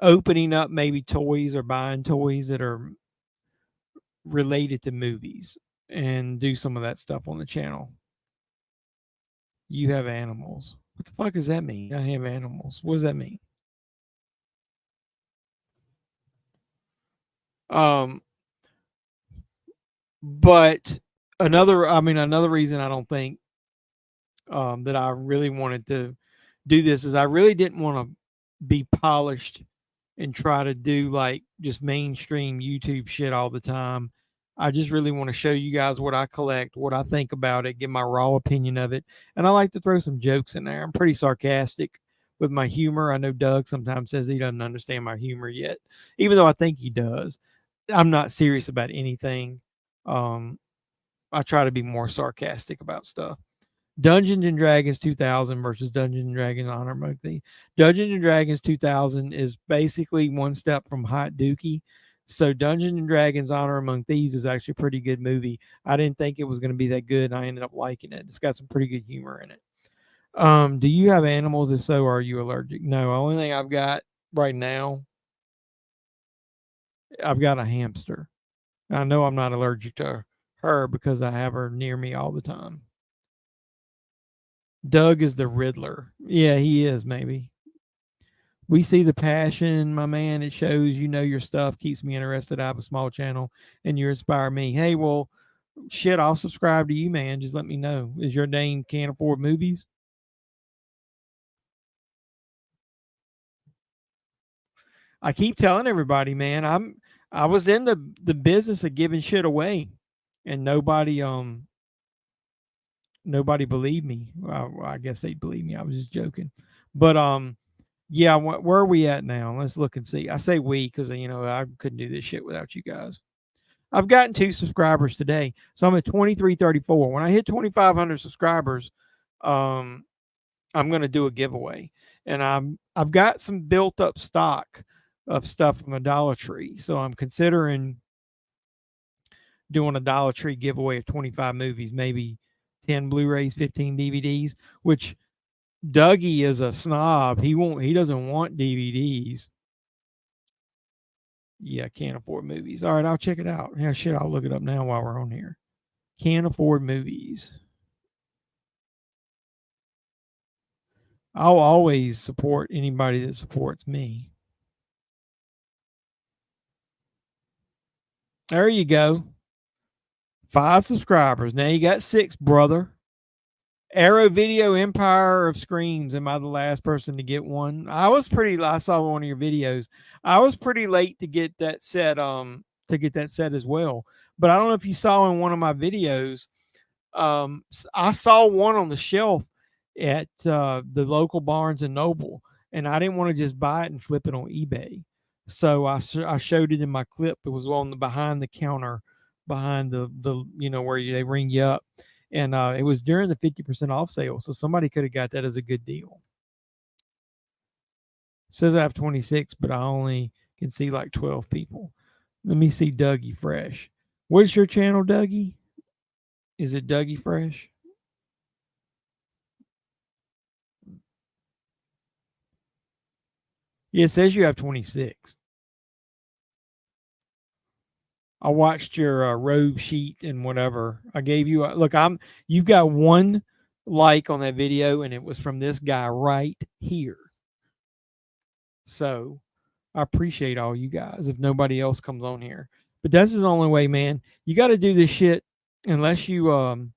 opening up maybe toys or buying toys that are related to movies and do some of that stuff on the channel. You have animals. What the fuck does that mean? I have animals. What does that mean? But another reason I don't think that I really wanted to do this is I really didn't want to be polished and try to do like just mainstream YouTube shit all the time. I just really want to show you guys what I collect, what I think about it, give my raw opinion of it. And I like to throw some jokes in there. I'm pretty sarcastic with my humor. I know Doug sometimes says he doesn't understand my humor yet, even though I think he does. I'm not serious about anything. I try to be more sarcastic about stuff. Dungeons and Dragons 2000 versus Dungeons and Dragons Honor Among Thieves. Dungeons and Dragons 2000 is basically one step from Hot Dookie. So Dungeons and Dragons Honor Among Thieves is actually a pretty good movie. I didn't think it was going to be that good, and I ended up liking it. It's got some pretty good humor in it. Do you have animals? If so, are you allergic? No. Only thing I've got right now, I've got a hamster. I know I'm not allergic to her because I have her near me all the time. Doug is the Riddler. Yeah, he is, maybe. We see the passion, my man. It shows you know your stuff, keeps me interested. I have a small channel and you inspire me. Hey, well, shit, I'll subscribe to you, man. Just let me know. Is your name Can't Afford Movies? I keep telling everybody, man, I was in the business of giving shit away and nobody believed me. Well, I guess they believe me. I was just joking. But yeah, where are we at now? Let's look and see. I say we because I couldn't do this shit without you guys. I've gotten 2 subscribers today, so I'm at 2334. When I hit 2,500 subscribers, um, I'm going to do a giveaway, and I've got some built up stock of stuff from a Dollar Tree, so I'm considering doing a Dollar Tree giveaway of 25 movies, maybe 10 Blu-rays, 15 DVDs, which Dougie is a snob. He doesn't want DVDs. Yeah, can't afford movies. All right, I'll check it out. Yeah, shit, I'll look it up now while we're on here. Can't afford movies. I'll always support anybody that supports me. There you go. 5 subscribers. Now you got 6, brother. Arrow Video Empire of Screams. Am I the last person to get one? I saw one of your videos. I was pretty late to get that set as well. But I don't know if you saw in one of my videos. I saw one on the shelf at the local Barnes and Noble, and I didn't want to just buy it and flip it on eBay. So I showed it in my clip. It was on the behind the counter, behind the where they ring you up, and it was during the 50% off sale. So somebody could have got that as a good deal. It says I have 26, but I only can see like 12 people. Let me see Dougie Fresh. What's your channel, Dougie? Is it Dougie Fresh? Yeah, it says you have 26. I watched your robe sheet and whatever. I gave you look. You've got 1 like on that video, and it was from this guy right here. So I appreciate all you guys. If nobody else comes on here, but that's the only way, man. You got to do this shit unless you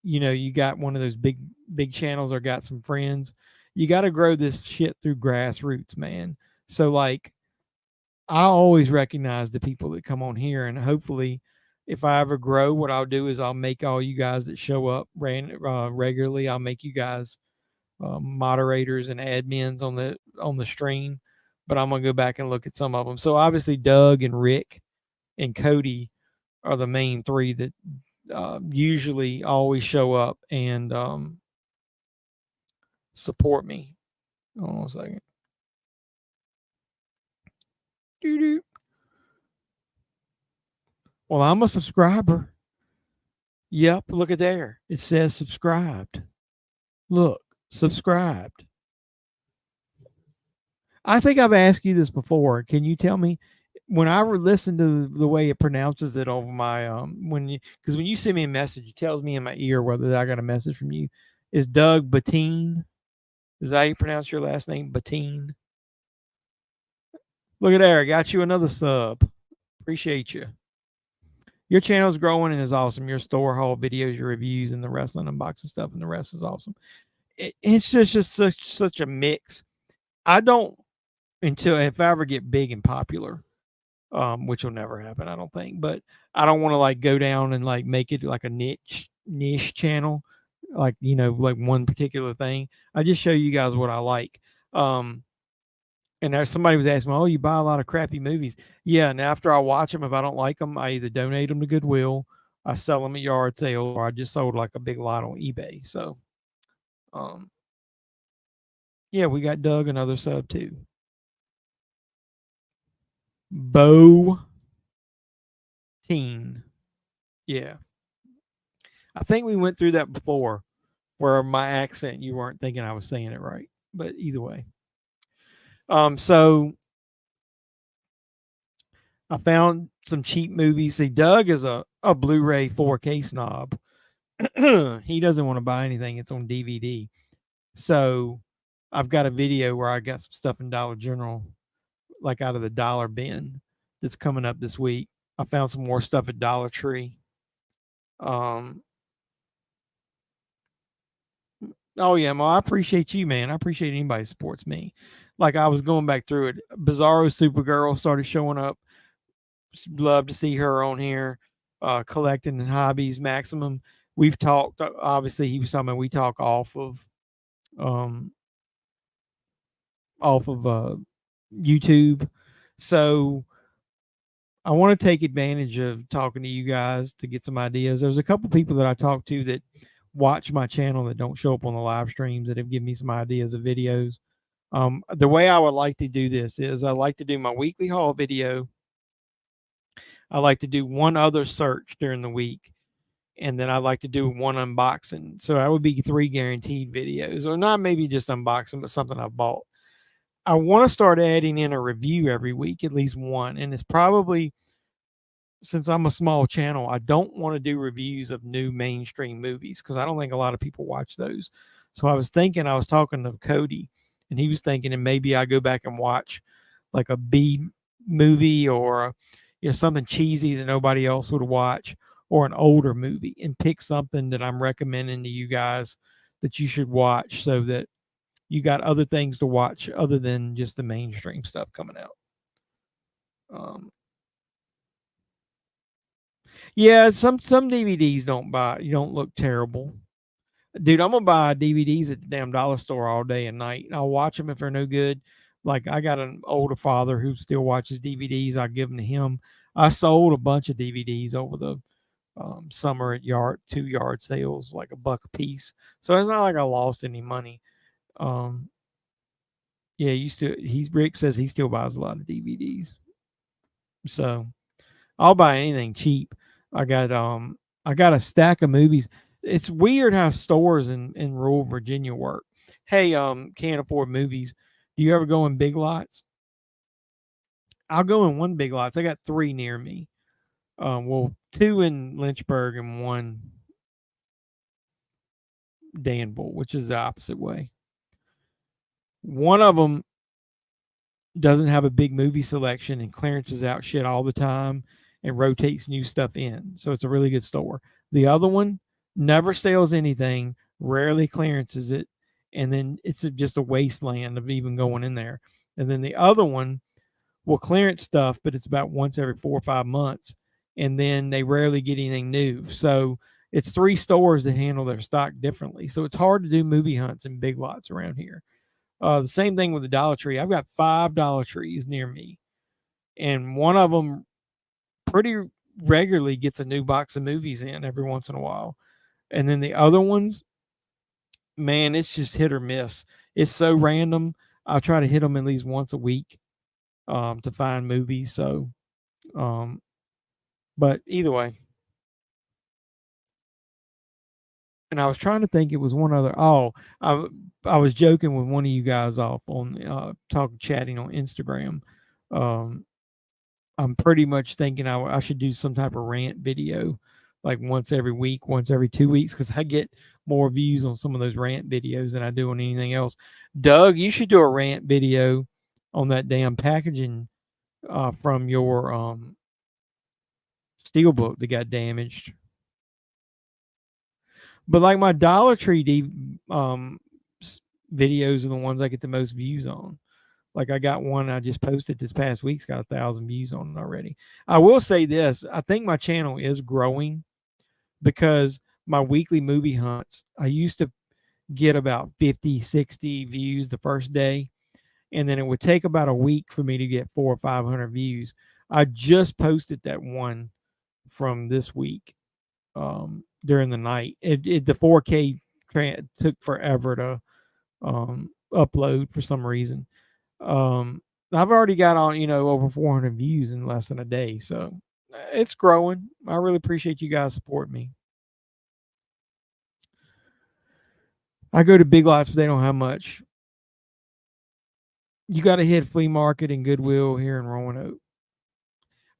you got one of those big channels or got some friends. You got to grow this shit through grassroots, man. So like, I always recognize the people that come on here, and hopefully, if I ever grow, what I'll do is I'll make all you guys that show up regularly. I'll make you guys moderators and admins on the stream. But I'm gonna go back and look at some of them. So obviously, Doug and Rick and Cody are the main 3 that usually always show up and support me. Hold on a second. Doo-doo. Well, I'm a subscriber. Yep, look at there. It says subscribed. Look, subscribed. I think I've asked you this before. Can you tell me when I listen to the way it pronounces it over my because when you send me a message, it tells me in my ear whether I got a message from you. Is Doug Bettine? Is that how you pronounce your last name? Bettine? Look at there. I got you another sub. Appreciate you. Your channel's growing and is awesome. Your store haul videos, your reviews, and the wrestling unboxing stuff, and the rest is awesome. It's just such a mix. I don't until if I ever get big and popular, which will never happen, I don't think. But I don't want to like go down and like make it like a niche channel, like like one particular thing. I just show you guys what I like. And there somebody was asking me, "Oh, you buy a lot of crappy movies?" Yeah, and after I watch them, if I don't like them, I either donate them to Goodwill I sell them at yard sale, or I just sold like a big lot on eBay. So, um, yeah, we got Doug another sub too. Bo Teen. Yeah. I think we went through that before where my accent, you weren't thinking I was saying it right. But either way. So I found some cheap movies. See, Doug is a Blu-ray 4K snob. He doesn't want to buy anything. It's on DVD. So I've got a video where I got some stuff in Dollar General, like out of the dollar bin that's coming up this week. I found some more stuff at Dollar Tree. Um, oh yeah, well, I appreciate you, man. I appreciate anybody who supports me. Like I was going back through it. Bizarro Supergirl started showing up. Love to see her on here. Collecting and hobbies, Maximum. We've talked. Obviously, he was talking about we talk um off of YouTube. So I want to take advantage of talking to you guys to get some ideas. There's a couple people that I talked to that watch my channel that don't show up on the live streams that have given me some ideas of videos. The way I would like to do this is I like to do my weekly haul video. I like to do one other search during the week, and then I like to do one unboxing. So that would be 3 guaranteed videos, or not maybe just unboxing, but something I bought. I want to start adding in a review every week, at least one. And it's probably, since I'm a small channel, I don't want to do reviews of new mainstream movies because I don't think a lot of people watch those. So I was talking to Cody, and he was thinking, and maybe I go back and watch like a B movie or something cheesy that nobody else would watch, or an older movie, and pick something that I'm recommending to you guys that you should watch, so that you got other things to watch other than just the mainstream stuff coming out. Um, yeah, some DVDs don't look terrible. Dude, I'm gonna buy DVDs at the damn dollar store all day and night. I'll watch them if they're no good. Like I got an older father who still watches DVDs. I give them to him. I sold a bunch of DVDs over the summer at 2 yard sales, like $1 a piece. So it's not like I lost any money. Um, yeah, Rick says he still buys a lot of DVDs. So I'll buy anything cheap. I got a stack of movies. It's weird how stores in rural Virginia work. Hey, can't afford movies. Do you ever go in Big Lots? I'll go in one Big Lots. I got 3 near me. Well, 2 in Lynchburg and 1 Danville, which is the opposite way. One of them doesn't have a big movie selection and clearances out shit all the time and rotates new stuff in. So it's a really good store. The other one never sells anything, rarely clearances it, and then it's just a wasteland of even going in there. And then the other one will clearance stuff, but it's about once every 4 or 5 months, and then they rarely get anything new. So it's 3 stores that handle their stock differently. So it's hard to do movie hunts in Big Lots around here. The same thing with the Dollar Tree. I've got 5 Dollar Trees near me, and one of them pretty regularly gets a new box of movies in every once in a while. And then the other ones, man, it's just hit or miss. It's so random. I try to hit them at least once a week to find movies. So, but either way. And I was trying to think, it was one other. Oh, I was joking with one of you guys off on chatting on Instagram. I'm pretty much thinking I should do some type of rant video, like once every week, once every 2 weeks, because I get more views on some of those rant videos than I do on anything else. Doug, you should do a rant video on that damn packaging from your steelbook that got damaged. But like my Dollar Tree videos are the ones I get the most views on. Like I got one I just posted this past week's got 1,000 views on it already. I will say this. I think my channel is growing because my weekly movie hunts, I used to get about 50, 60 views the first day. And then it would take about a week for me to get 400 or 500 views. I just posted that one from this week. during the night. The 4K took forever to upload for some reason. I've already got on, over 400 views in less than a day. So it's growing. I really appreciate you guys supporting me. I go to Big Lots, but they don't have much. You got to hit Flea Market and Goodwill here in Roanoke.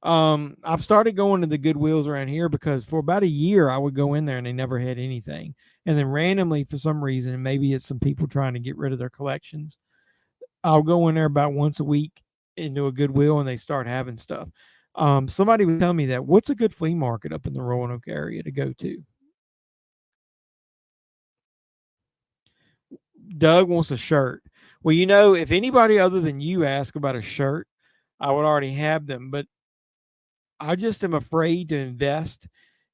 I've started going to the Goodwills around here because for about a year I would go in there and they never had anything. And then randomly, for some reason, maybe it's some people trying to get rid of their collections, I'll go in there about once a week into a Goodwill and they start having stuff. Somebody would tell me that. What's a good flea market up in the Roanoke area to go to? Doug wants a shirt. Well, if anybody other than you ask about a shirt, I would already have them. But I just am afraid to invest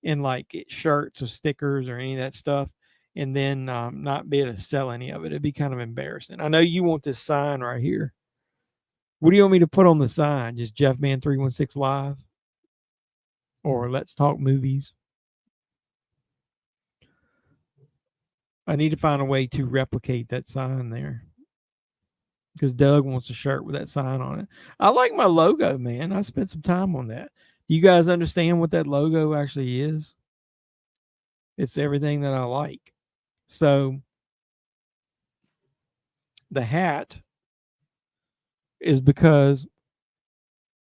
in like shirts or stickers or any of that stuff and then not be able to sell any of it. It'd be kind of embarrassing. I know you want this sign right here. What do you want me to put on the sign? Just JEFFMAN316 Live? Or Let's Talk Movies? I need to find a way to replicate that sign there. Because Doug wants a shirt with that sign on it. I like my logo, man. I spent some time on that. Do you guys understand what that logo actually is? It's everything that I like. So the hat is because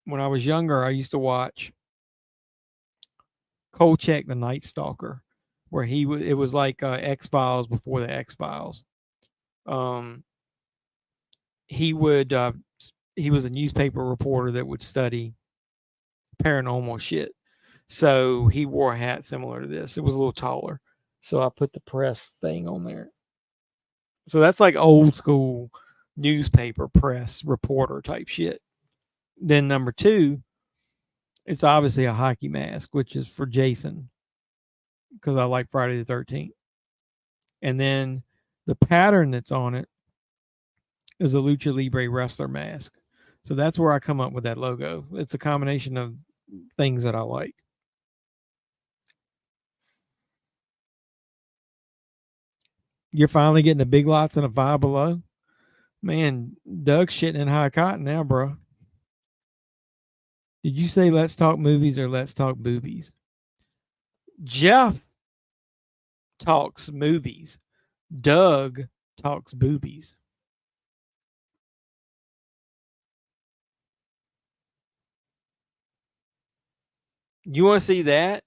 when I was younger, I used to watch Kolchak the Night Stalker, where it was like X-Files before the X-Files. He was a newspaper reporter that would study paranormal shit. So he wore a hat similar to this. It was a little taller. So I put the press thing on there. So that's like old school newspaper press reporter type shit. Then number 2, it's obviously a hockey mask, which is for Jason because I like Friday the 13th. And then the pattern that's on it is a Lucha Libre wrestler mask. So that's where I come up with that logo. It's a combination of things that I like. You're finally getting a Big Lots and a Five Below? Man, Doug's shitting in high cotton now, bro. Did you say let's talk movies or let's talk boobies? Jeff talks movies. Doug talks boobies. You want to see that?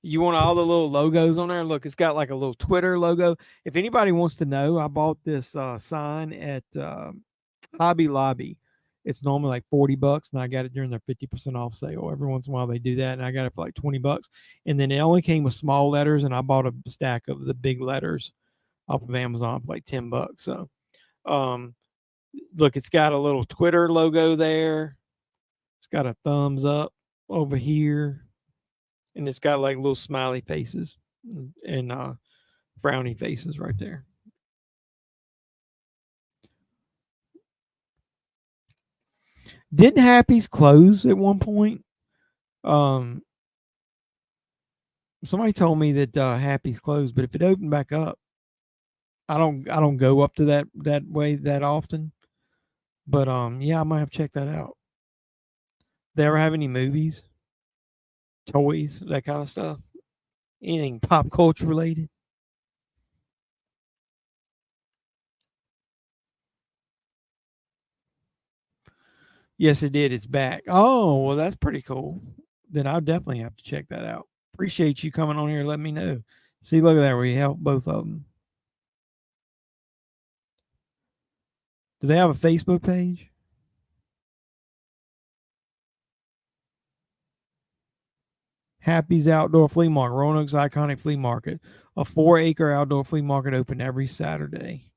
You want all the little logos on there? Look, it's got like a little Twitter logo. If anybody wants to know, I bought this sign at Hobby Lobby. It's normally like $40, and I got it during their 50% off sale. Every once in a while they do that, and I got it for like $20. And then it only came with small letters, and I bought a stack of the big letters off of Amazon for like $10. So, look, it's got a little Twitter logo there. It's got a thumbs up over here. And it's got like little smiley faces and frowny faces right there. Didn't Happy's close at one point? Somebody told me that Happy's closed, but if it opened back up, I don't go up to that way that often. But yeah, I might have to check that out. They ever have any movies, toys, that kind of stuff? Anything pop culture related? Yes, it did. It's back. Oh, well, that's pretty cool. Then I'll definitely have to check that out. Appreciate you coming on here and letting me know. See, look at that. We helped both of them. Do they have a Facebook page? Happy's Outdoor Flea Market, Roanoke's iconic flea market. A 4-acre outdoor flea market open every Saturday.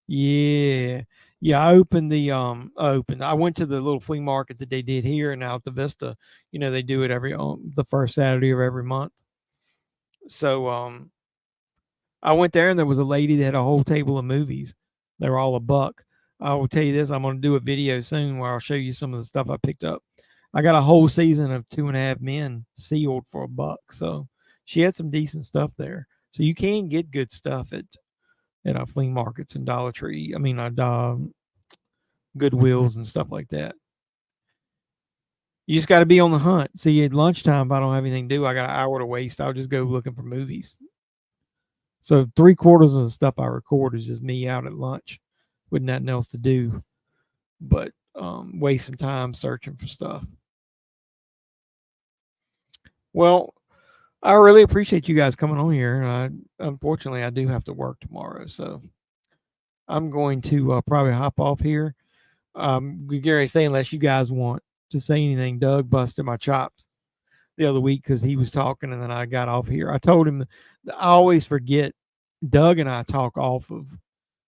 Yeah. Yeah, I opened I went to the little flea market that they did here in Alta Vista. They do it the first Saturday of every month. So I went there and there was a lady that had a whole table of movies. They were all $1. I will tell you this, I'm going to do a video soon where I'll show you some of the stuff I picked up. I got a whole season of 2.5 Men sealed for $1. So she had some decent stuff there. So you can get good stuff at flea markets and Dollar Tree. I mean, Goodwills and stuff like that. You just got to be on the hunt. See, at lunchtime, if I don't have anything to do, I got an hour to waste. I'll just go looking for movies. So 3/4 of the stuff I record is just me out at lunch with nothing else to do, but waste some time searching for stuff. Well, I really appreciate you guys coming on here. Unfortunately, I do have to work tomorrow, so I'm going to probably hop off here. Gary, say unless you guys want to say anything. Doug busted my chops the other week because he was talking, and then I got off here. I told him that I always forget. Doug and I talk off of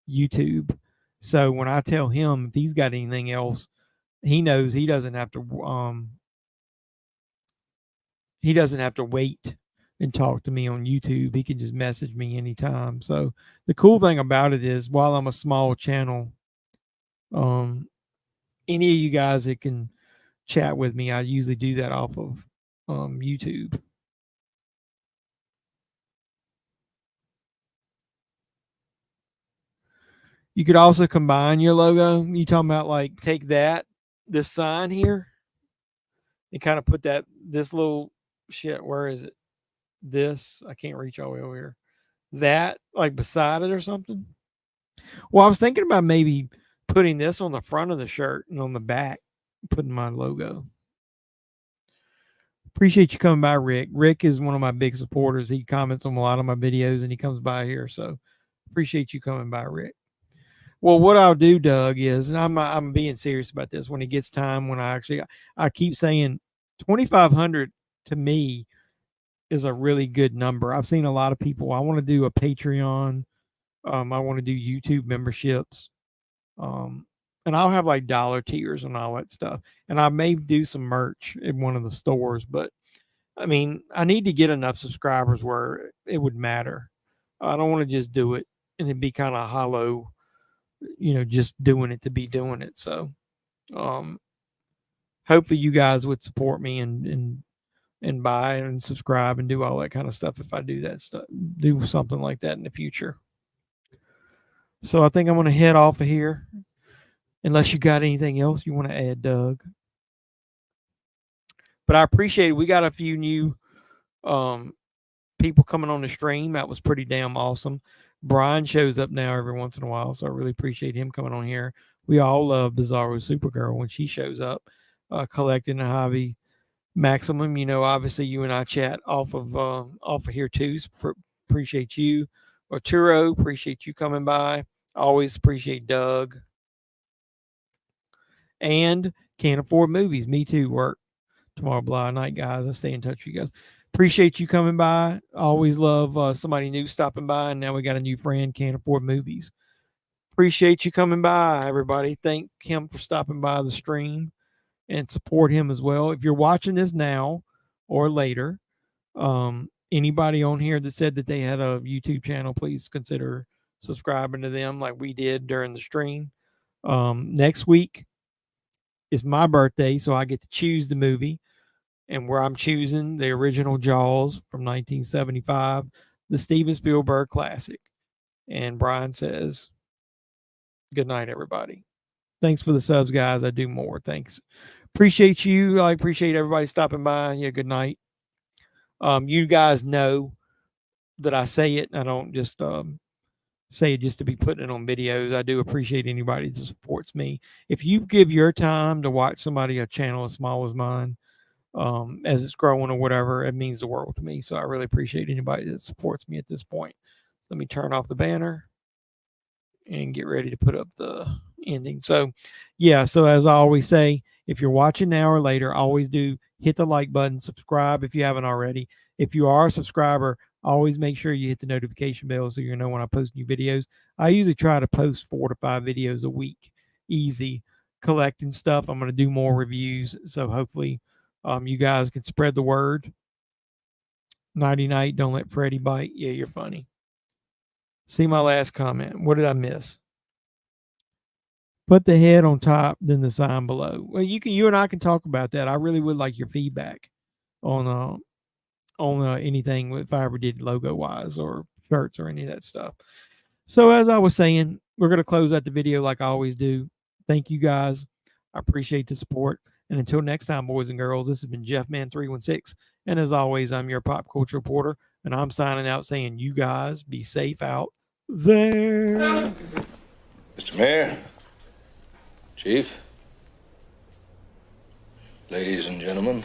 YouTube, so when I tell him if he's got anything else, he knows he doesn't have to. He doesn't have to wait and talk to me on YouTube. He can just message me anytime. So the cool thing about it is, while I'm a small channel, any of you guys that can chat with me, I usually do that off of YouTube. You could also combine your logo. You talking about like take this sign here, and kind of put this little shit. Where is it? This I can't reach all the way over here. That like beside it or something. Well, I was thinking about maybe putting this on the front of the shirt and on the back, putting my logo. Appreciate you coming by, Rick. Rick is one of my big supporters. He comments on a lot of my videos and he comes by here. So appreciate you coming by, Rick. Well, what I'll do, Doug, is, and I'm being serious about this, when it gets time, when I keep saying 2,500 to me is a really good number. I've seen a lot of people. I want to do a Patreon. I want to do YouTube memberships. And I'll have like dollar tiers and all that stuff. And I may do some merch in one of the stores, but I mean, I need to get enough subscribers where it would matter. I don't want to just do it and it'd be kind of hollow, just doing it to be doing it. So, hopefully you guys would support me and buy and subscribe and do all that kind of stuff if I do that stuff, do something like that in the future. So I think I'm going to head off of here. Unless you got anything else you want to add, Doug. But I appreciate it. We got a few new people coming on the stream. That was pretty damn awesome. Brian shows up now every once in a while, so I really appreciate him coming on here. We all love Bizarro Supergirl when she shows up, collecting a hobby. Maximum, obviously you and I chat off of here too. Appreciate you. Arturo, appreciate you coming by. Always appreciate Doug. And Can't Afford Movies. Me too. Work tomorrow, blah night, guys. I stay in touch with you guys. Appreciate you coming by. Always love somebody new stopping by. And now we got a new friend, Can't Afford Movies. Appreciate you coming by, everybody. Thank him for stopping by the stream and support him as well. If you're watching this now or later, anybody on here that said that they had a YouTube channel, please consider subscribing to them like we did during the stream. Next week is my birthday, so I get to choose the movie, and where I'm choosing the original Jaws from 1975, the Steven Spielberg classic. And Brian says, good night, everybody. Thanks for the subs, guys. I do more. Thanks. Appreciate you. I appreciate everybody stopping by. Yeah, good night. You guys know that I say it. I don't just say it just to be putting it on videos. I do appreciate anybody that supports me. If you give your time to watch somebody, a channel as small as mine, as it's growing or whatever, it means the world to me. So I really appreciate anybody that supports me at this point. Let me turn off the banner and get ready to put up the ending. So yeah, so as I always say, if you're watching now or later, always do hit the like button, subscribe if you haven't already. If you are a subscriber, always make sure you hit the notification bell so you know when I post new videos. I usually try to post 4 to 5 videos a week. Easy. Collecting stuff. I'm going to do more reviews. So hopefully you guys can spread the word. Nighty night. Don't let Freddy bite. Yeah, you're funny. See my last comment. What did I miss? Put the head on top, then the sign below. Well, you and I can talk about that. I really would like your feedback on on anything if I ever did logo wise or shirts or any of that stuff. So as I was saying, we're going to close out the video like I always do. Thank you guys. I appreciate the support. And until next time, boys and girls, this has been JEFFMAN316. And as always, I'm your pop culture reporter. And I'm signing out saying you guys be safe out there. Mr. Mayor, Chief, ladies and gentlemen,